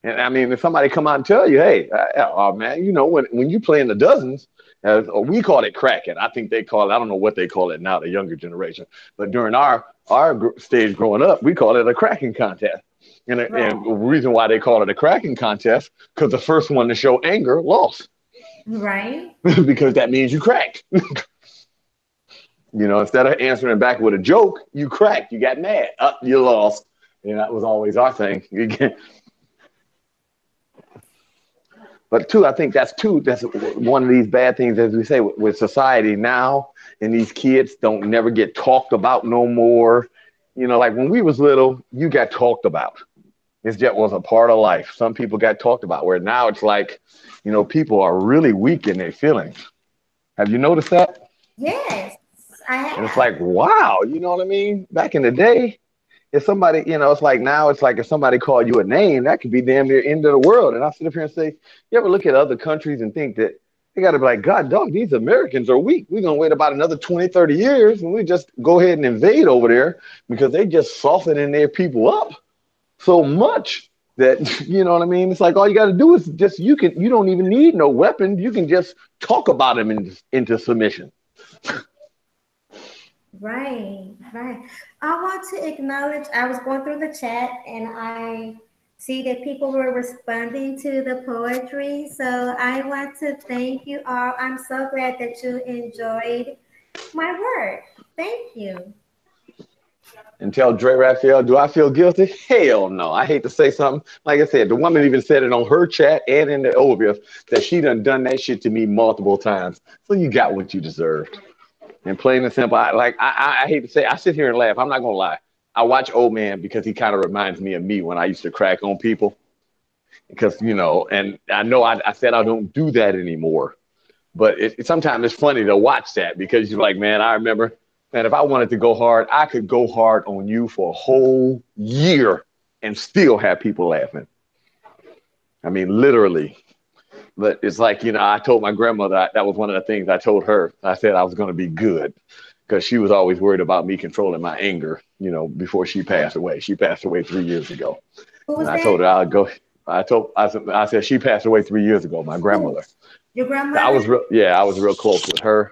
And I mean, if somebody come out and tell you, hey, oh man, you know, when you play in the dozens, we call it cracking. I think they call it, I don't know what they call it now, the younger generation. But during our stage growing up, we called it a cracking contest. And the Right. reason why they call it a cracking contest, because the first one to show anger lost, Right. because that means you cracked. You know, instead of answering back with a joke, you cracked, you got mad, up, you lost. And that was always our thing. But two, I think that's one of these bad things, as we say, with society now, and these kids don't never get talked about no more. You know, like when we was little, you got talked about. It just was a part of life. Some people got talked about, where now it's like, you know, people are really weak in their feelings. Have you noticed that? Yes, I And it's have. like, wow, you know what I mean? Back in the day, if somebody, you know, it's like now, it's like if somebody called you a name, that could be damn near end of the world. And I sit up here and say, you ever look at other countries and think that they got to be like, God, dog, these Americans are weak. We're going to wait about another 20, 30 years and we just go ahead and invade over there because they just softening their people up so much that, you know what I mean? It's like all you got to do is just, you don't even need no weapon. You can just talk about them into submission. Right, right. I want to acknowledge, I was going through the chat and I see that people were responding to the poetry. So I want to thank you all. I'm so glad that you enjoyed my work. Thank you. And tell Dre Raphael, do I feel guilty? Hell no. I hate to say something. Like I said, the woman even said it on her chat and in the overview that she done that shit to me multiple times. So you got what you deserved. And plain and simple, I hate to say, I sit here and laugh. I'm not gonna lie. I watch Old Man because he kind of reminds me of me when I used to crack on people. Because you know, and I know I said I don't do that anymore. But sometimes it's funny to watch that because you're like, man, I remember, man, if I wanted to go hard, I could go hard on you for a whole year and still have people laughing. I mean, literally. But it's like, you know, I told my grandmother, that was one of the things I told her. I said I was going to be good because she was always worried about me controlling my anger, you know, before she passed away. She passed away 3 years ago. Who And was I that? told her I'd go. I said she passed away 3 years ago, my Who? grandmother. Your I grandmother? was real, yeah, I was real close with her.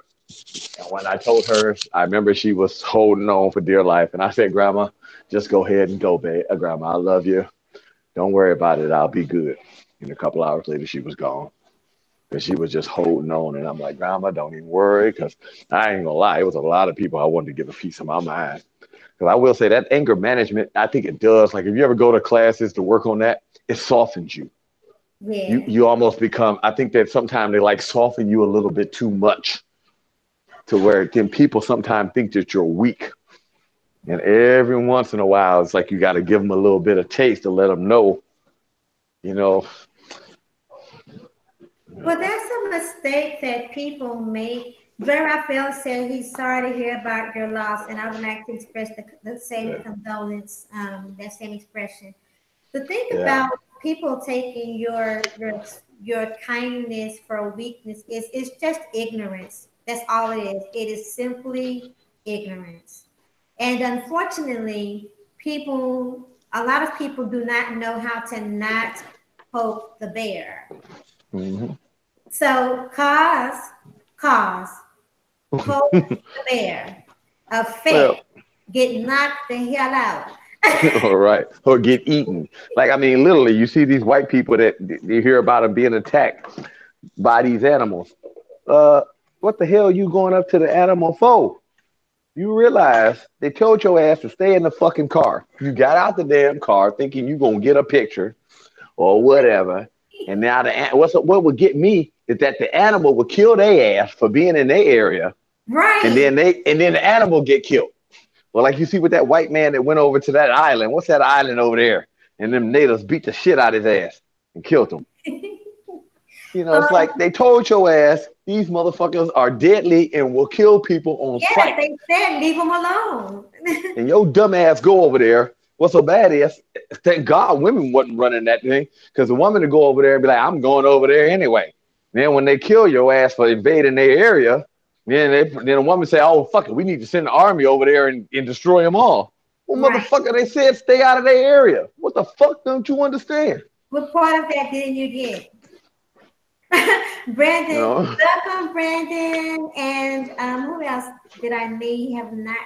And when I told her, I remember she was holding on for dear life. And I said, Grandma, just go ahead and go, babe. Grandma, I love you. Don't worry about it. I'll be good. And a couple hours later, she was gone. And she was just holding on. And I'm like, Grandma, don't even worry. Because I ain't going to lie. It was a lot of people I wanted to give a piece of my mind. Because I will say that anger management, I think it does. Like if you ever go to classes to work on that, it softens you. You, Yeah. you almost become, I think that sometimes they like soften you a little bit too much to where then people sometimes think that you're weak. And every once in a while, it's like you got to give them a little bit of taste to let them know, you know, Well, that's a mistake that people make. Dre Raphael said he's sorry to hear about your loss, and I would like to express the same yeah, condolence, that same expression. The thing yeah. about people taking your kindness for weakness is it's just ignorance. That's all it is. It is simply ignorance. And unfortunately, a lot of people do not know how to not poke the bear. Hmm. So cause, poke the bear, Well, affect, get knocked the hell out. all right. Or get eaten. Like, I mean, literally, you see these white people that you hear about them being attacked by these animals. Uh, what the hell are you going up to the animal for? You realize they told your ass to stay in the fucking car. You got out the damn car thinking you gonna get a picture or whatever. And now what would get me is that the animal would kill their ass for being in their area, Right. and then the animal get killed. Well, like you see with that white man that went over to that island. What's that island over there? And them natives beat the shit out of his ass and killed him. You know, it's like they told your ass these motherfuckers are deadly and will kill people on Yes, sight. they said leave them alone. And your dumb ass go over there. What's so bad is, thank God women wasn't running that thing because the woman to go over there and be like, I'm going over there anyway. Then when they kill your ass for invading their area, Then a woman say, "Oh fuck it, we need to send the army over there and destroy them all." Well, Right. motherfucker, they said stay out of their area. What the fuck don't you understand? What part of that didn't you get? You Brandon, know. welcome, Brandon. And who else did I may have not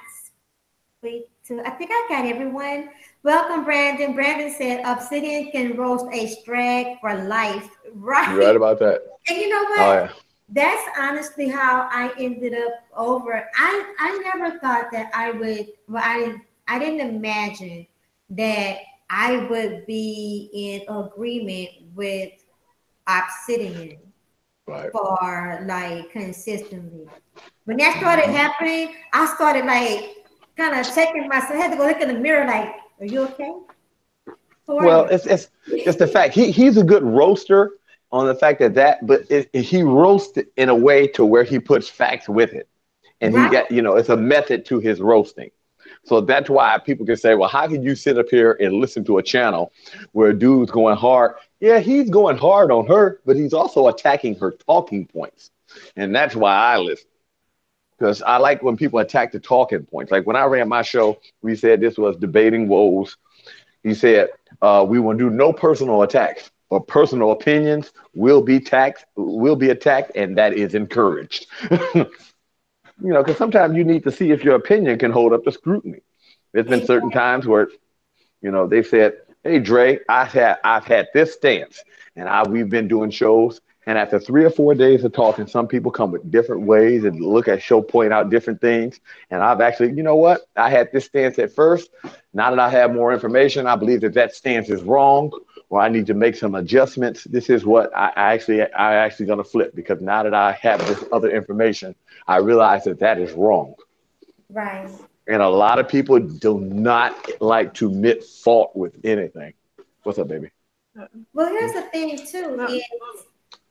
speak to? I think I got everyone. Welcome, Brandon. Brandon said Obsidian can roast a strag for life. You're right Right. about that. And you know Oh what? yeah. That's honestly how I ended up over. I never thought that I would. Well, I didn't imagine that I would be in agreement with Obsidian Right. for like consistently. When that started Hmm. happening, I started like kind of checking myself. I had to go look in the mirror, like, "Are you okay? Who are Well, you?" it's the fact he's a good roaster on the fact but he roasts it in a way to where he puts facts with it, and he Right, got it's a method to his roasting. So that's why people can say, well, how can you sit up here and listen to a channel where a dude's going hard? Yeah, he's going hard on her, but he's also attacking her talking points, and that's why I listen because I like when people attack the talking points. Like when I ran my show, we said this was debating woes. He said, we will do no personal attacks or personal opinions will be attacked, and that is encouraged. Because sometimes you need to see if your opinion can hold up to scrutiny. There's been certain times where, they said, "Hey Dre, I've had this stance, and we've been doing shows, and after 3 or 4 days of talking, some people come with different ways and look at show, point out different things, and I've actually, you know what, I had this stance at first. Now that I have more information, I believe that stance is wrong, or I need to make some adjustments. This is what I actually gonna flip because now that I have this other information, I realize that is wrong." right. And a lot of people do not like to admit fault with anything. What's up, baby? Well, here's the thing too: is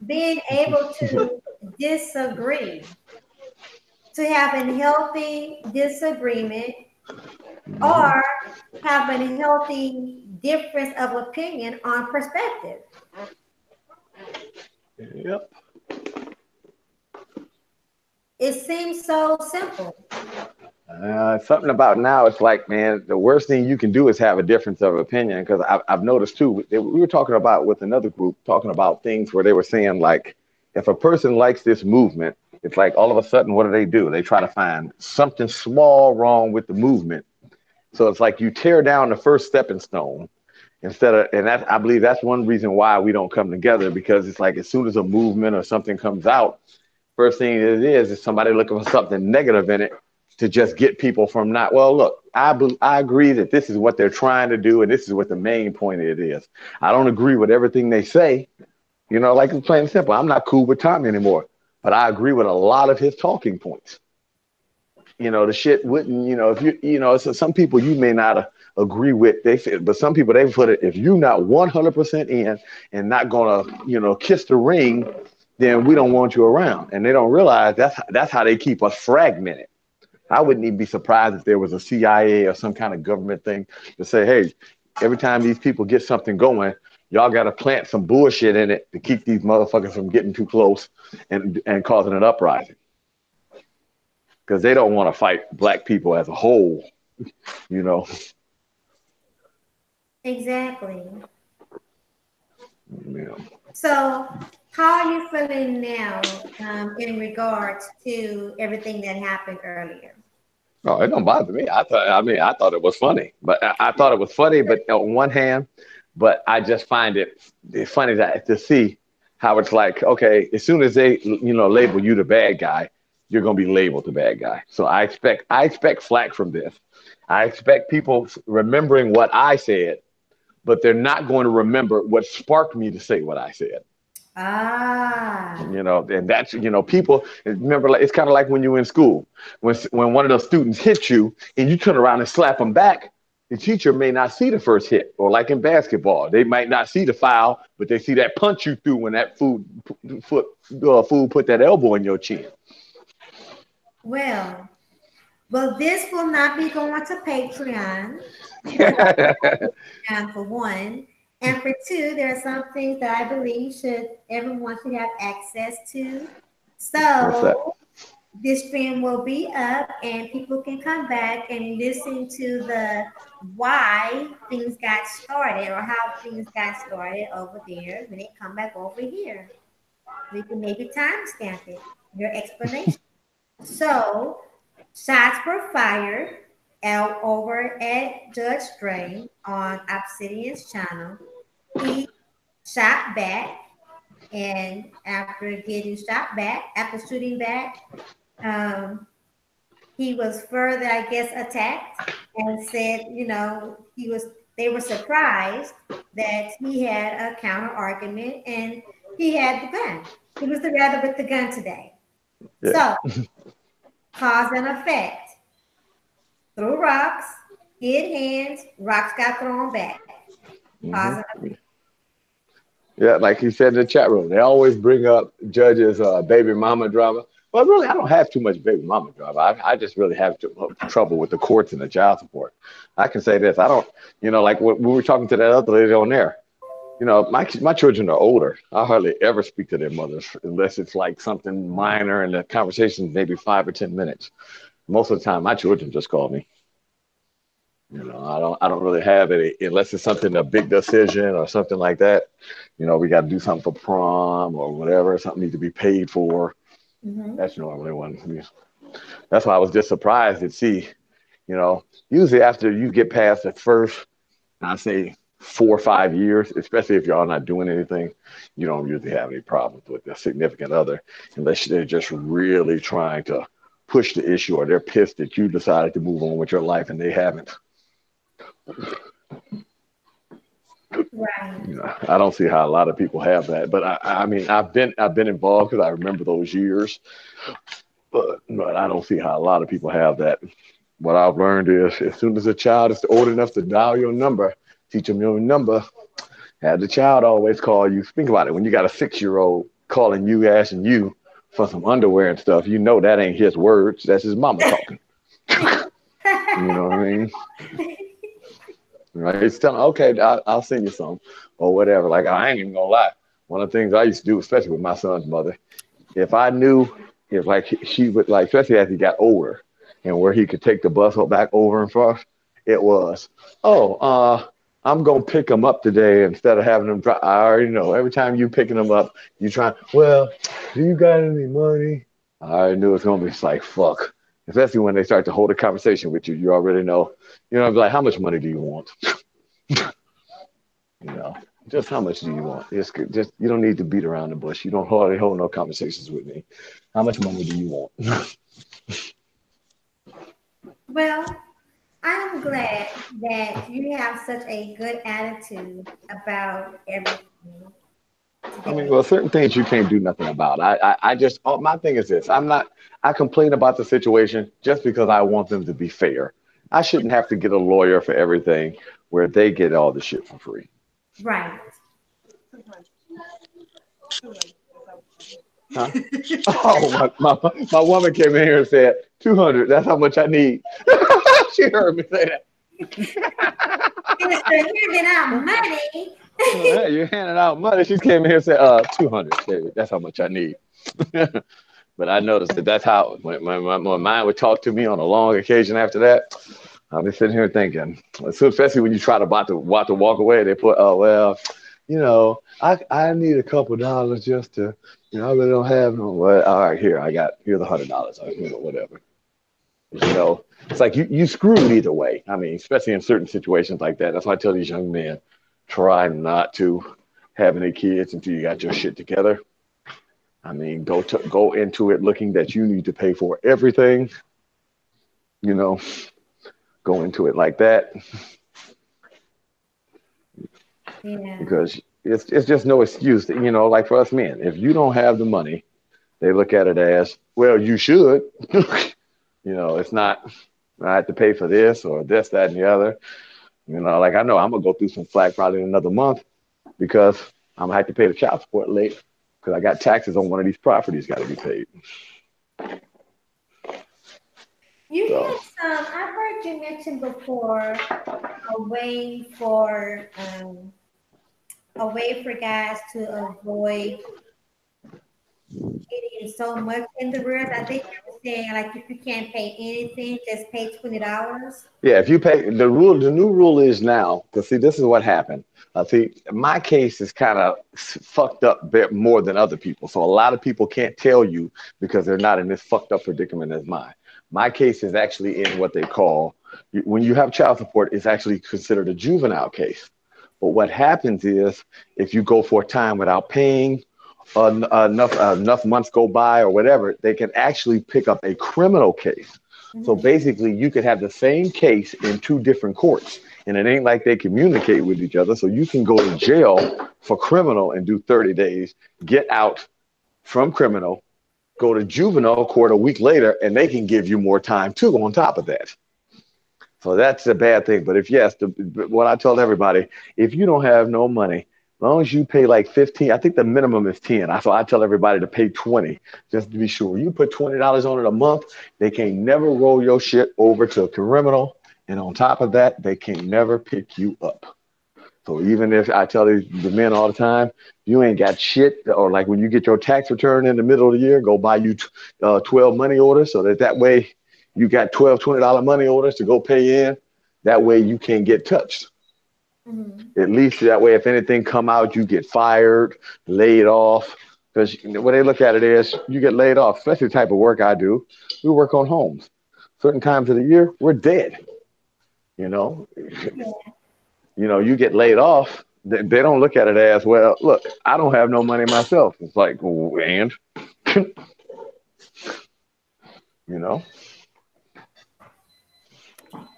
being able to disagree, to have a healthy disagreement, Hmm. or have a healthy difference of opinion on perspective. Yep. It seems so simple. Something about now, it's like, man, the worst thing you can do is have a difference of opinion. Because I've noticed too, we were talking about with another group, talking about things where they were saying, like, if a person likes this movement, it's like all of a sudden, what do? They try to find something small wrong with the movement. So it's like you tear down the first stepping stone and I believe that's one reason why we don't come together because it's like as soon as a movement or something comes out, first thing it is somebody looking for something negative in it to just get people from not, well, look, I agree that this is what they're trying to do and this is what the main point of it is. I don't agree with everything they say, like it's plain and simple. I'm not cool with Tommy anymore, but I agree with a lot of his talking points. The shit wouldn't, if so some people you may not agree with, they said, but some people they put it, if you're not 100% in and not gonna, kiss the ring, then we don't want you around. And they don't realize that's how they keep us fragmented. I wouldn't even be surprised if there was a CIA or some kind of government thing to say, hey, every time these people get something going, y'all got to plant some bullshit in it to keep these motherfuckers from getting too close and causing an uprising because they don't want to fight black people as a whole, you know. Exactly. Yeah. So, how are you feeling now in regards to everything that happened earlier? Oh, it don't bother me. I thought it was funny, but I thought it was funny. But on one hand, but I just find it funny to see how it's like, okay, as soon as they, label you the bad guy, you're gonna be labeled the bad guy. So I expect flack from this. I expect people remembering what I said, but they're not going to remember what sparked me to say what I said. Ah, And that's, people remember, like, it's kind of like when you're in school, when one of those students hits you and you turn around and slap them back, the teacher may not see the first hit, or like in basketball, they might not see the foul, but they see that punch you threw when that fool put that elbow in your chin. well, this will not be going to Patreon. We're not Patreon for one. And for two, there are some things that I believe everyone should have access to. What's that? So this stream will be up and people can come back and listen to the why things got started or how things got started over there when they come back over here. We can maybe timestamp it, your explanation. So, shots were fired out over at Judge Dre on Obsidian's channel. He shot back, and after getting shot back, after shooting back, um, he was further, I guess, attacked and said, they were surprised that he had a counter argument and he had the gun. He was the rather with the gun today. Yeah. So, cause and effect. Threw rocks, hit hands, rocks got thrown back. Cause and Hmm. Yeah, like he said in the chat room, they always bring up Judge's baby mama drama. Well, really, I don't have too much baby mama drama. I just really have trouble with the courts and the child support. I can say this: I don't, like when we were talking to that other lady on there. My children are older. I hardly ever speak to their mothers unless it's like something minor, and the conversation maybe 5 or 10 minutes. Most of the time, my children just call me. I don't really have any unless it's something a big decision or something like that. We got to do something for prom or whatever. Something needs to be paid for. effect. That's normally one. That's why I was just surprised to see. Usually after you get past the first, I say 4 or 5 years, especially if y'all not doing anything, you don't usually have any problems with a significant other unless they're just really trying to push the issue or they're pissed that you decided to move on with your life and they haven't. Right. I don't see how a lot of people have that, but I mean, I've been involved because I remember those years, but I don't see how a lot of people have that. What I've learned is, as soon as a child is old enough to dial your number, teach them your number. Have the child always call you. Think about it. When you got a 6-year-old calling you, asking you for some underwear and stuff, that ain't his words. That's his mama talking. You know what I mean? Right? It's telling, okay, I'll send you some or whatever. Like, I ain't even gonna lie. One of the things I used to do, especially with my son's mother, if I knew if like she would like, especially as he got older and where he could take the bus back over and forth, it was, oh, I'm gonna pick him up today instead of having him drive. I already know. Every time you picking him up, you try, well, do you got any money? I already knew it's gonna be just like fuck. Especially when they start to hold a conversation with you, you already know. Like, how much money do you want? You know, just how much do you want? Just you don't need to beat around the bush. You don't hardly hold no conversations with me. How much money do you want? Well, I'm glad that you have such a good attitude about everything I mean, today. well, certain things you can't do nothing about. I just, my thing is this. I complain about the situation just because I want them to be fair. I shouldn't have to get a lawyer for everything where they get all the shit for free. Right. Huh? Oh, my woman came in here and said 200. That's how much I need. She heard me say that. Mr. Handing out money. Hey, you're handing out money. She came in here and said, 200, baby. That's how much I need. But I noticed that that's how, when mine would talk to me on a long occasion after that, I'll be sitting here thinking, so especially when you try to about to walk away, they put, oh, well, I need a couple dollars just to, I really don't have no, well, all right, here's $100, whatever. It's like you screwed either way. I mean, especially in certain situations like that. That's why I tell these young men, try not to have any kids until you got your shit together. I mean, go into it looking that you need to pay for everything. You know, go into it like that Yeah. because it's just no excuse. Like for us men, if you don't have the money, they look at it as, well, you should. It's not. I have to pay for this or this, that, and the other. Like I know I'm gonna go through some flack probably in another month because I'm gonna have to pay the child support late because I got taxes on one of these properties got to be paid. You So, had some, I heard you mention before a way for guys to avoid getting so much in the rears. I think saying like if you can't pay anything, just pay $20. Yeah, if you pay the new rule is now, because see, this is what happened. See, my case is kind of fucked up a bit more than other people. So a lot of people can't tell you because they're not in this fucked up predicament as mine. My case is actually in what they call, when you have child support, it's actually considered a juvenile case. But what happens is if you go for a time without paying, enough months go by or whatever, they can actually pick up a criminal case. So Mm-hmm. basically, you could have the same case in two different courts, and it ain't like they communicate with each other. So you can go to jail for criminal and do 30 days, get out from criminal, go to juvenile court a week later, and they can give you more time too on top of that. So that's a bad thing. But if yes, what I tell everybody, if you don't have no money, as long as you pay like 15, I think the minimum is 10. So I tell everybody to pay 20 just to be sure. You put $20 on it a month, they can never roll your shit over to a criminal. And on top of that, they can never pick you up. So even if I tell the men all the time, you ain't got shit, or like when you get your tax return in the middle of the year, go buy you 12 money orders so that way you got 12 $20 money orders to go pay in. That way you can't get touched. Mm-hmm. At least that way, if anything come out, you get fired, laid off. Because what they look at it is, you get laid off, especially the type of work I do. We work on homes. Certain times of the year, we're dead. You know, Yeah. you get laid off. They don't look at it as well. Look, I don't have no money myself. It's like, and you know,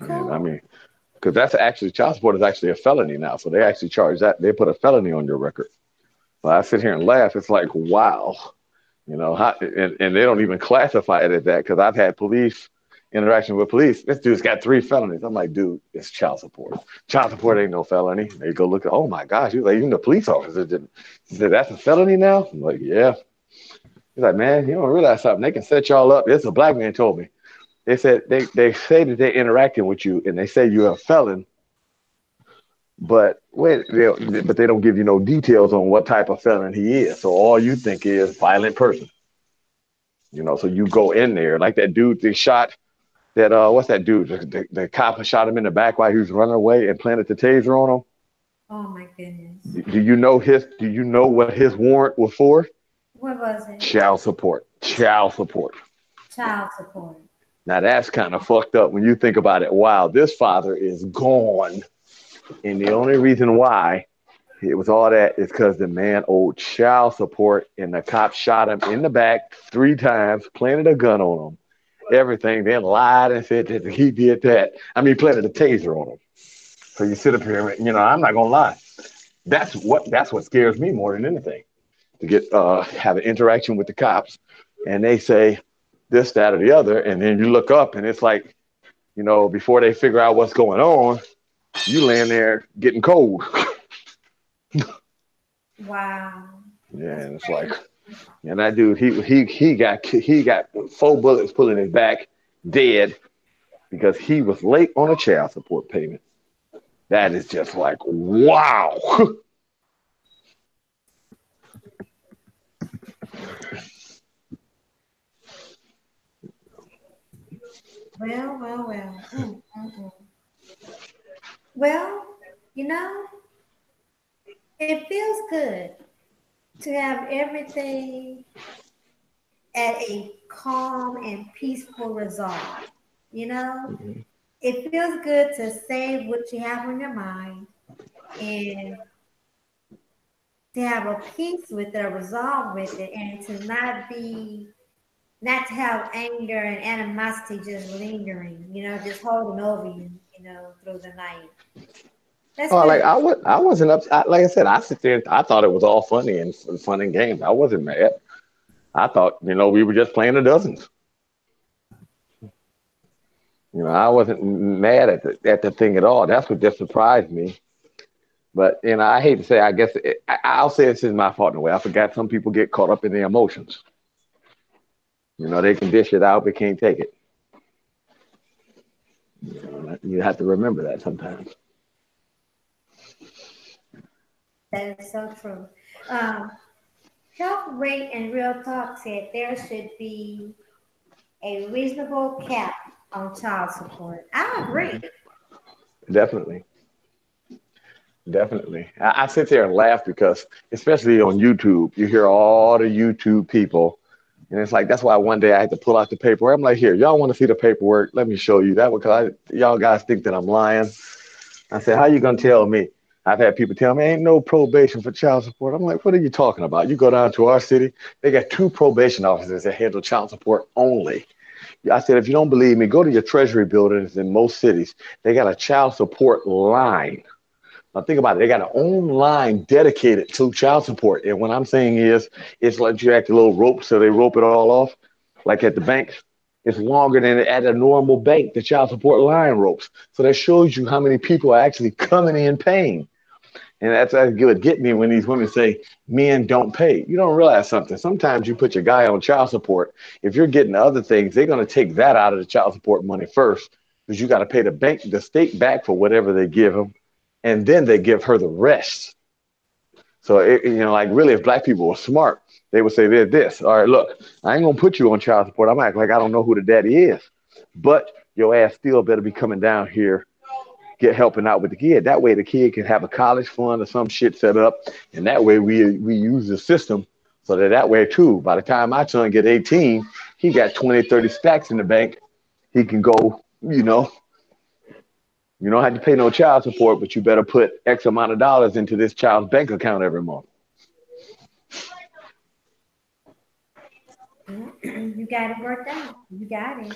and I Cool. mean, because that's actually child support is actually a felony now. So they actually charge that. They put a felony on your record. So I sit here and laugh. It's like, wow, and they don't even classify it as that because I've had police interaction with police. This dude's got 3 felonies. I'm like, dude, it's child support. Child support ain't no felony. They go look at, oh my gosh, he's like, even the police officer didn't. He said, that's a felony now? I'm like, yeah. He's like, man, you don't realize something. They can set y'all up. This a black man told me. They said they say that they're interacting with you and they say you're a felon, but they don't give you no details on what type of felon he is. So all you think is violent person. So you go in there like that dude they shot that what's that dude? The cop shot him in the back while he was running away and planted the taser on him. Oh my goodness. Do you know what his warrant was for? What was it? Child support. Child support. Child support. Now that's kind of fucked up when you think about it. Wow, this father is gone. And the only reason why it was all that is because the man owed child support and the cop shot him in the back 3 times, planted a gun on him, everything, then lied and said that he did that. I mean, planted a taser on him. So you sit up here and, I'm not going to lie. That's what scares me more than anything. To get have an interaction with the cops and they say this, that, or the other, and then you look up and it's like, before they figure out what's going on, you laying there getting cold. Wow. Yeah, That's and it's like, crazy. and that dude, he got 4 bullets put in his back, dead because he was late on a child support payment. That is just like wow. Well, well, well. Well, you know, it feels good to have everything at a calm and peaceful resolve. You know, it feels good to say what you have on your mind and to have a peace with it, a resolve with it, and to not to have anger and animosity just lingering, just holding over you, through the night. That's Oh, like good. I wasn't up. Like I said, I sit there. I thought it was all funny and fun and games. I wasn't mad. I thought, we were just playing the dozens. I wasn't mad at the thing at all. That's what just surprised me. But I hate to say, I guess I'll say this is my fault in a way. I forgot some people get caught up in their emotions. They can dish it out, but can't take it. You have to remember that sometimes. That is so true. Um, Health Rate and Real Talk said there should be a reasonable cap on child support. I agree. Definitely. Definitely. I sit there and laugh because, especially on YouTube, you hear all the YouTube people. And it's like, that's why one day I had to pull out the paperwork. I'm like, here, y'all want to see the paperwork? Let me show you that because y'all guys think that I'm lying. I said, how you going to tell me? I've had people tell me, ain't no probation for child support. I'm like, what are you talking about? You go down to our city, they got two probation officers that handle child support only. I said, if you don't believe me, go to your treasury buildings in most cities. They got a child support line. Now think about it. They got an own line dedicated to child support. And what I'm saying is, it's like you act a little rope, so they rope it all off, like at the banks. It's longer than at a normal bank, the child support line ropes. So that shows you how many people are actually coming in paying. And that's what would get me when these women say men don't pay. You don't realize something. Sometimes you put your guy on child support. If you're getting other things, they're going to take that out of the child support money first because you got to pay the bank, the state back for whatever they give them, and then they give her the rest. So like really, if black people were smart, they would say, "There's this. All right, look, I ain't gonna put you on child support. I'm act like I don't know who the daddy is, but your ass still better be coming down here, get helping out with the kid. That way, the kid can have a college fund or some shit set up, and that way we use the system so that way too. By the time my son get 18, he got 20, 30 stacks in the bank. He can go, you don't have to pay no child support, but you better put X amount of dollars into this child's bank account every month. You got it worked out. You got it.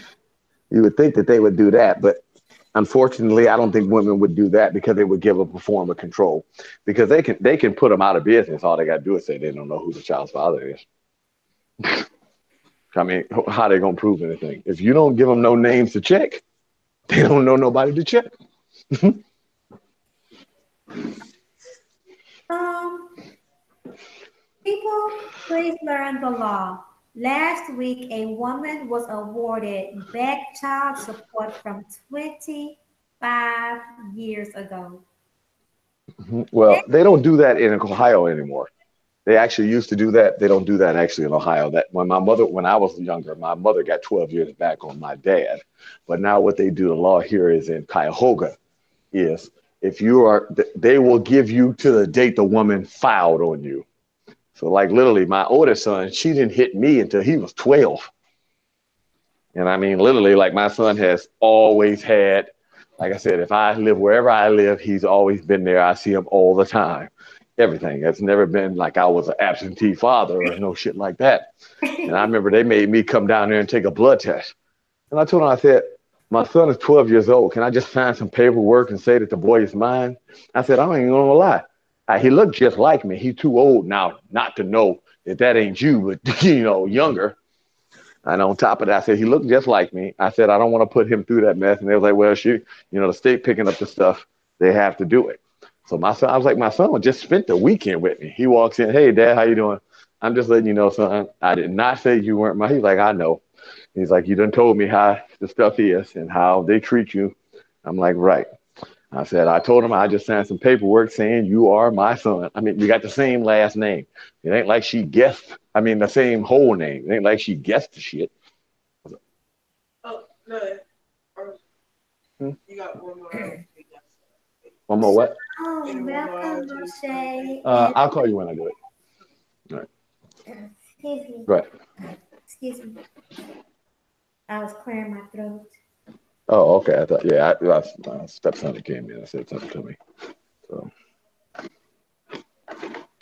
You would think that they would do that, but unfortunately, I don't think women would do that because they would give up a form of control. Because they can put them out of business. All they got to do is say they don't know who the child's father is. I mean, how they gonna prove anything? If you don't give them no names to check, they don't know nobody to check. Um, People, please learn the law. Last week, a woman was awarded back child support from 25 years ago. Well, they don't do that in Ohio anymore. They actually used to do that. They don't do that actually in Ohio. That when I was younger, my mother got 12 years back on my dad. But now what they do, the law here is in Cuyahoga, is if you are, they will give you to the date the woman filed on you. So like literally, my oldest son, she didn't hit me until he was 12. And I mean, literally, like my son has always had, like I said, if I live wherever I live, he's always been there. I see him all the time. Everything. It's never been like I was an absentee father or no shit like that. And I remember they made me come down there and take a blood test. And I told him, I said, my son is 12 years old. Can I just sign some paperwork and say that the boy is mine? I said, I don't even gonna lie. He looked just like me. He's too old now not to know that that ain't you, but younger. And on top of that, I said, he looked just like me. I said, I don't want to put him through that mess. And they was like, well, the state picking up the stuff, they have to do it. So my son, I was like, my son just spent the weekend with me. He walks in, hey, Dad, how you doing? I'm just letting you know, son, I did not say you weren't my, he's like, I know. He's like, you done told me how the stuff is and how they treat you. I'm like, right. I said, I told him I just signed some paperwork saying you are my son. I mean, we got the same last name. It ain't like she guessed. I mean, the same whole name. It ain't like she guessed the shit. Oh, no. You got one more. One more what? Welcome, Moshe. I'll call you when I do it. All right. Excuse me. Right. Excuse me. I was clearing my throat. Oh, okay. I thought, yeah, my stepson came in and said something to me. So,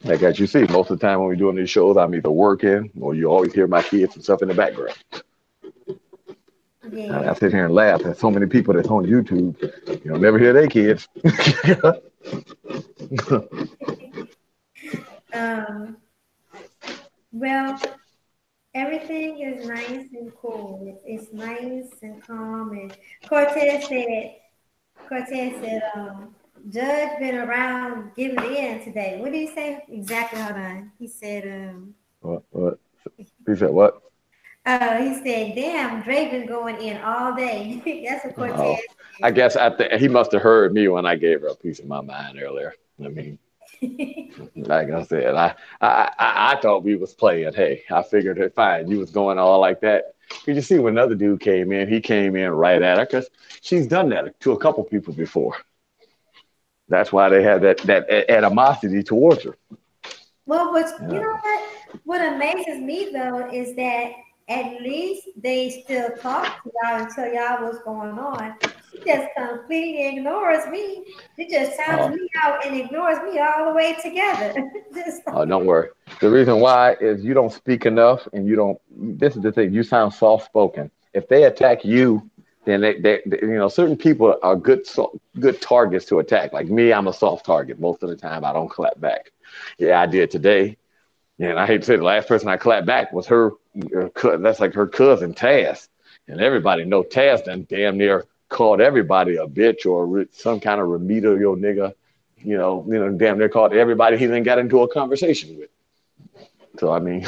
like as you see, most of the time when we're doing these shows, I'm either working or you always hear my kids and stuff in the background. Yeah. I sit here and laugh at so many people that's on YouTube. Never hear their kids. um. Well, everything is nice and cool. It's nice and calm. And Cortez said, Judge been around giving in today. What did he say exactly? Hold on. He said, What? He said what? he said, damn, Dre been going in all day. That's what Cortez Oh, said. I guess he must have heard me when I gave her a piece of my mind earlier. I mean, Like I said, I thought we was playing. Hey, I figured it fine. You was going all like that. Could you see when another dude came in? He came in right at her because she's done that to a couple people before. That's why they had that animosity towards her. Well, what's you Yeah. know what? What amazes me though is that at least they still talk to y'all and tell y'all what's going on. She just completely ignores me. She just sounds Oh, me out and ignores me all the way together. Just oh, don't worry. The reason why is you don't speak enough, and you don't. This is the thing. You sound soft spoken. If they attack you, then certain people are good targets to attack. Like me, I'm a soft target most of the time. I don't clap back. Yeah, I did today. And I hate to say the last person I clapped back was that's like her cousin Taz, and everybody know Taz done damn near called everybody a bitch or some kind of remedial nigga. Damn near called everybody he then got into a conversation with. So I mean,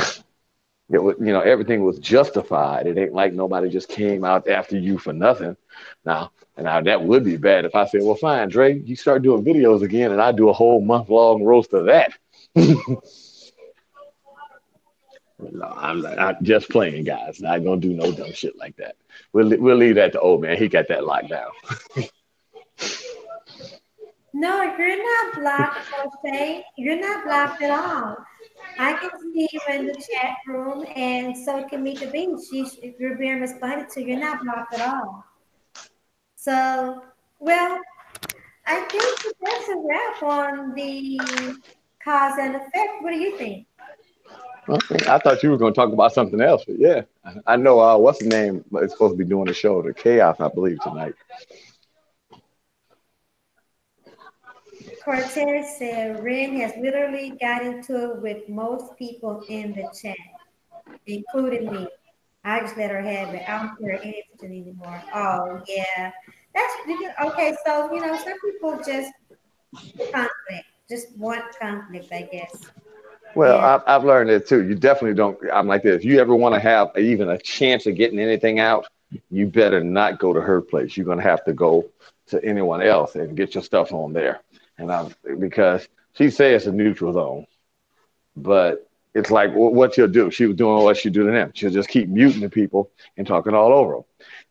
everything was justified. It ain't like nobody just came out after you for nothing. Now that would be bad if I said, well, fine, Dre, you start doing videos again, and I do a whole month-long roast of that. No, I'm just playing, guys. Not gonna do no dumb shit like that. We'll leave that to old man. He got that locked down. no, you're not blocked, O'Shea. You're not blocked at all. I can see you in the chat room, and so can Mika B. If you're being responded to, you're not blocked at all. So, well, I think that's a wrap on the cause and effect. What do you think? Okay. I thought you were gonna talk about something else, but yeah, I know. What's the name? It's supposed to be doing the show, the Chaos, I believe, tonight. Cortez said Ren has literally got into it with most people in the chat, including me. I just let her have it. I don't pay any attention anymore. Oh yeah, okay. So some people just conflict, just want conflict, I guess. Well, And I've learned it too. You definitely don't. I'm like this. If you ever want to have even a chance of getting anything out, you better not go to her place. You're gonna have to go to anyone else and get your stuff on there. And because she says it's a neutral zone, but it's like what she'll do. She was doing what she do to them. She'll just keep muting the people and talking all over them.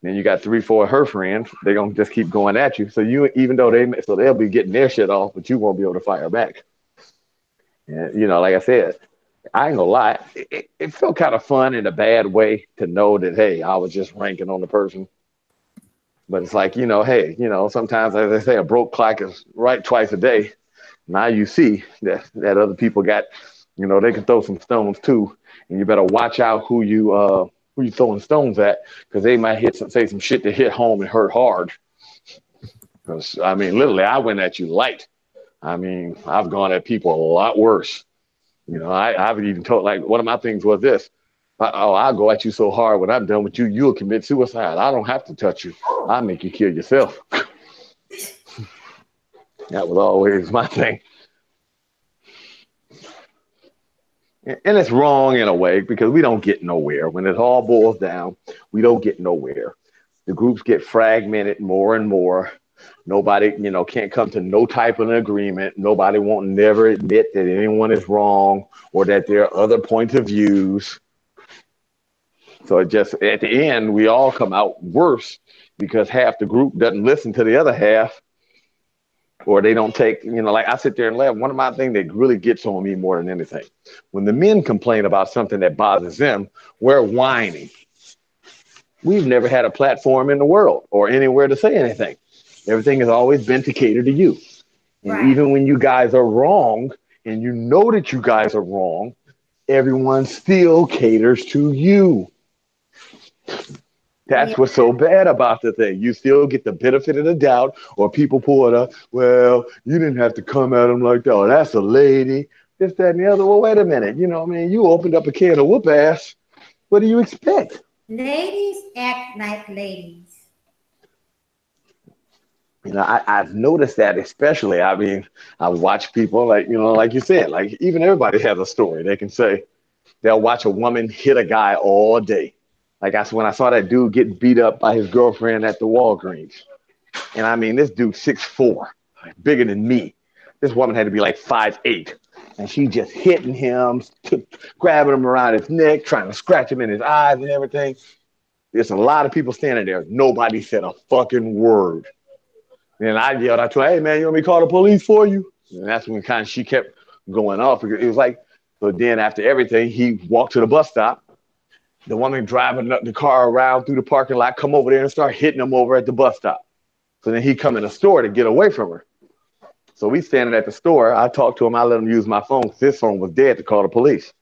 Then you got 3, 4 of her friends. They're gonna just keep going at you. So even though they'll be getting their shit off, but you won't be able to fire back. And like I said, I ain't gonna lie, it felt kind of fun in a bad way to know that hey, I was just ranking on the person. But it's like hey, sometimes as they say, a broke clock is right twice a day. Now you see that other people got, they can throw some stones too, and you better watch out who you throwing stones at because they might say some shit to hit home and hurt hard. Because I mean, literally, I went at you light. I mean, I've gone at people a lot worse. I've even told like one of my things was this. I'll go at you so hard when I'm done with you, you'll commit suicide. I don't have to touch you. I'll make you kill yourself. That was always my thing. And it's wrong in a way because we don't get nowhere. When it all boils down, we don't get nowhere. The groups get fragmented more and more. Nobody, can't come to no type of an agreement. Nobody won't never admit that anyone is wrong or that there are other points of views. So it just at the end, we all come out worse because half the group doesn't listen to the other half, or they don't take, like I sit there and laugh. One of my things that really gets on me more than anything, when the men complain about something that bothers them, we're whining. We've never had a platform in the world or anywhere to say anything. Everything has always been to cater to you. And right, even when you guys are wrong and you know that you guys are wrong, everyone still caters to you. yeah, That's what's so bad about the thing. You still get the benefit of the doubt, or people pull it up. Well, you didn't have to come at them like that. Oh, that's a lady. This, that, and the other. Well, wait a minute. I mean, you opened up a can of whoop ass. What do you expect? ladies act like ladies. I've noticed that especially. I mean, I watch people like, like you said, like even everybody has a story. They can say they'll watch a woman hit a guy all day. Like that's when I saw that dude get beat up by his girlfriend at the Walgreens. And I mean, this dude 6'4", bigger than me. This woman had to be like 5'8", and she just hitting him, grabbing him around his neck, trying to scratch him in his eyes and everything. There's a lot of people standing there. Nobody said a fucking word. And I yelled out to her, "Hey man, you want me to call the police for you?" And that's when kind of she kept going off. It was like, so then after everything, he walked to the bus stop. The woman driving the car around through the parking lot come over there and start hitting him over at the bus stop. So then he come in the store to get away from her. So we standing at the store. I talked to him. I let him use my phone. His phone was dead to call the police.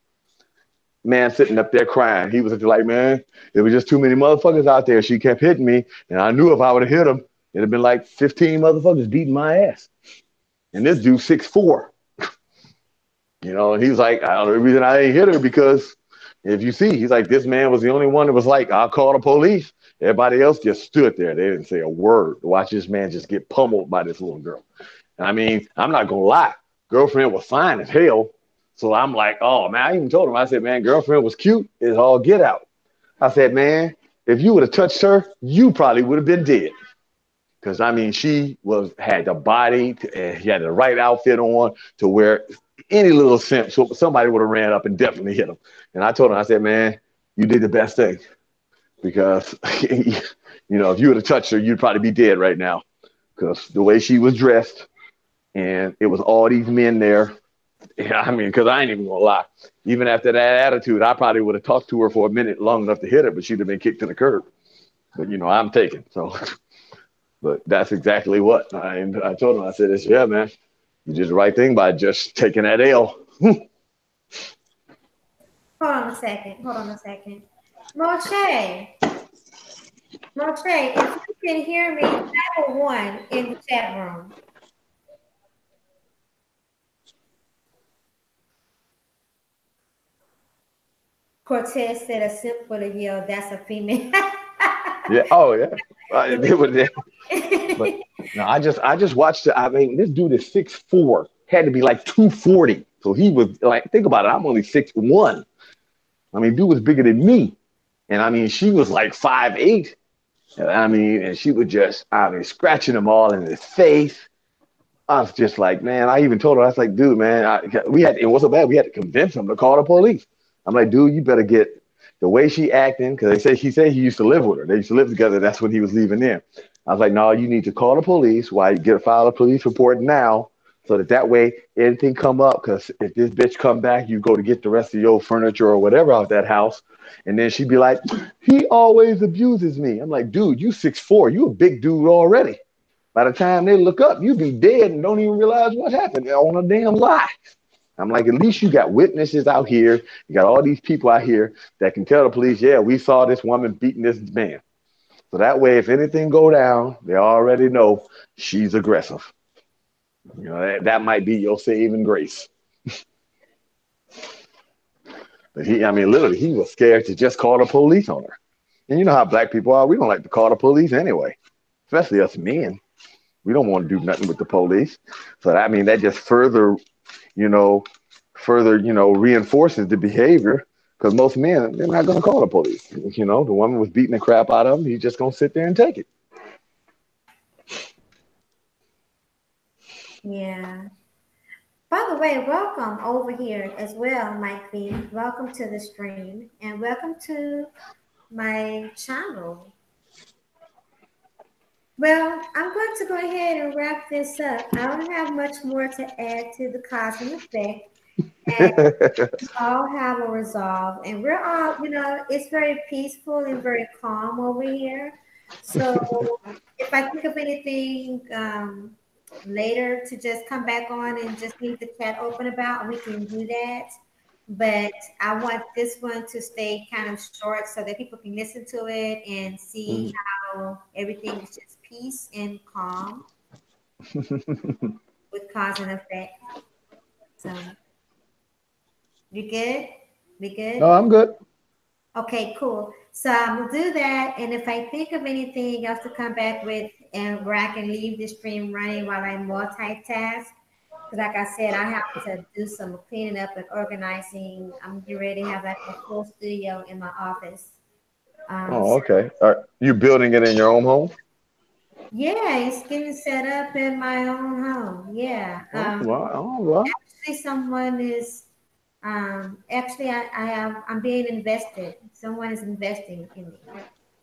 Man sitting up there crying. He was like, man, there was just too many motherfuckers out there. She kept hitting me, and I knew if I would have hit him, it'd have been like 15 motherfuckers beating my ass. And this dude 6'4". And he was like, I don't know the reason I ain't hit her because if you see, he's like, this man was the only one that was like, I'll call the police. Everybody else just stood there. They didn't say a word to watch this man just get pummeled by this little girl. And I mean, I'm not gonna lie, girlfriend was fine as hell. So I'm like, oh man, I even told him, I said, man, girlfriend was cute as all get out. I said, man, if you would have touched her, you probably would have been dead. Because I mean, she had the body, and she had the right outfit on to where any little simp, so somebody would have ran up and definitely hit him. And I told him, I said, man, you did the best thing because if you would have touched her, you'd probably be dead right now. Because the way she was dressed, and it was all these men there. Yeah, I mean, because I ain't even gonna lie. Even after that attitude, I probably would have talked to her for a minute long enough to hit her, but she'd have been kicked to the curb. But I'm taken. So, but that's exactly what I told him. I said, "Yeah, man, you did the right thing by just taking that L." Hold on a second. Hold on a second. Moshe, Moshe, if you can hear me, type a one in the chat room. Cortez said a simp would have yelled, "That's a female." Yeah. Oh yeah. It was, but no, I just watched it. I mean, this dude is 6'4", had to be like 240. So he was like, think about it. I'm only 6'1". I mean, dude was bigger than me. And I mean, she was like 5'8". I mean, and she was just, I mean, scratching them all in his face. I was just like, man, I even told her, I was like, dude, man, it wasn't bad. We had to convince him to call the police. I'm like, dude, you better get the way she acting, because she said he used to live with her. They used to live together. That's when he was leaving there. I was like, no, you need to call the police. Why you get a file a police report now, so that way anything come up. Because if this bitch come back, you go to get the rest of your furniture or whatever out that house, and then she'd be like, he always abuses me. I'm like, dude, you 6'4", you a big dude already. By the time they look up, you be dead and don't even realize what happened on a damn lie. I'm like, at least you got witnesses out here. You got all these people out here that can tell the police, yeah, we saw this woman beating this man. So that way, if anything go down, they already know she's aggressive. That might be your saving grace. But I mean, literally, he was scared to just call the police on her. And you know how black people are. We don't like to call the police anyway, especially us men. We don't want to do nothing with the police. So I mean, that just you know, reinforces the behavior because most men, they're not going to call the police. The woman was beating the crap out of him. He's just going to sit there and take it. Yeah. By the way, welcome over here as well, Mike B. Welcome to the stream and welcome to my channel. Well, I'm going to go ahead and wrap this up. I don't have much more to add to the cause and effect. And we all have a resolve, and we're all, it's very peaceful and very calm over here. So if I think of anything later to just come back on and just leave the chat open about, we can do that. But I want this one to stay kind of short so that people can listen to it and see how everything is just peace and calm with cause and effect. So you good? We No, good? I'm good. Okay, cool. So I'm gonna do that, and if I think of anything else to come back with, and where I can leave the stream running while I multitask, because like I said, I have to do some cleaning up and organizing. I'm getting ready to have like a full studio in my office. Oh, So okay. Are you building it in your own home? Yeah, it's getting set up in my own home. Yeah. Oh, well, oh, well. Actually, someone is. Actually, I'm being invested. Someone is investing in me.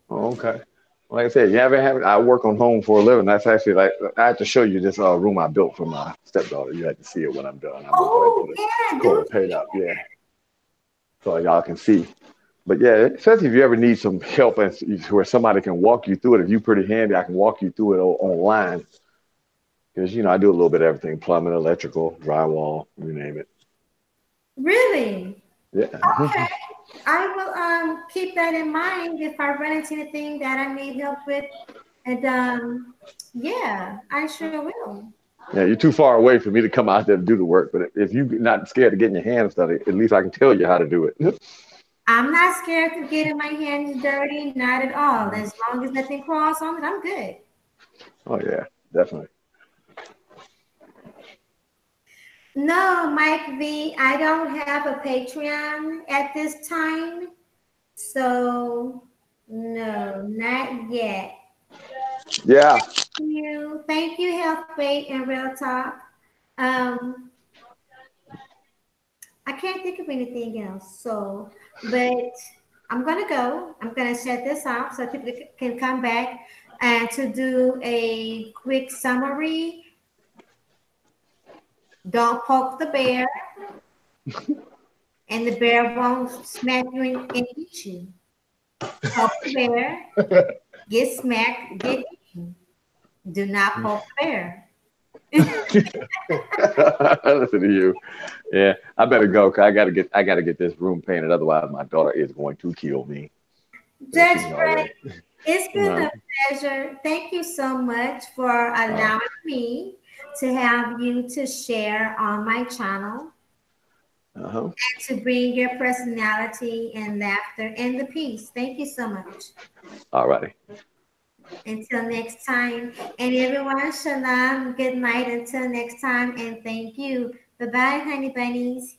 Oh, okay. Like I said, you ever have I work on home for a living. That's actually like I have to show you this room I built for my stepdaughter. You have to see it when I'm done. I'm gonna go ahead and Oh, put a yeah, color do paint up, yeah, so y'all can see. But yeah, especially if you ever need some help and where somebody can walk you through it. If you're pretty handy, I can walk you through it online because I do a little bit of everything: plumbing, electrical, drywall, you name it. really. Yeah. Okay. I will keep that in mind if I run into anything that I need help with. And yeah, I sure will. Yeah, you're too far away for me to come out there to do the work. But if you're not scared of getting your hands dirty, at least I can tell you how to do it. I'm not scared to getting my hands dirty, not at all. As long as nothing crawls on it, I'm good. Oh yeah, definitely. No, Mike V, I don't have a Patreon at this time. So, no, not yet. Yeah, Thank you, Health Bait and Real Talk. Um, I can't think of anything else. So, but I'm gonna go. I'm gonna shut this off so people can come back and to do a quick summary. Don't poke the bear, and the bear won't smack you and eat you. Poke the bear, get smacked, get eaten. Do not poke the bear. listen to you. Yeah, I better go. 'Cause I gotta get this room painted. Otherwise, my daughter is going to kill me. And Judge she's Brett, already. it's been Uh a pleasure. Thank you so much for huh. allowing me to have you to share on my channel Uh huh. and to bring your personality and laughter and the peace. Thank you so much. All righty. Until next time. And everyone, shalom. Good night until next time. And thank you. Bye bye, honey bunnies.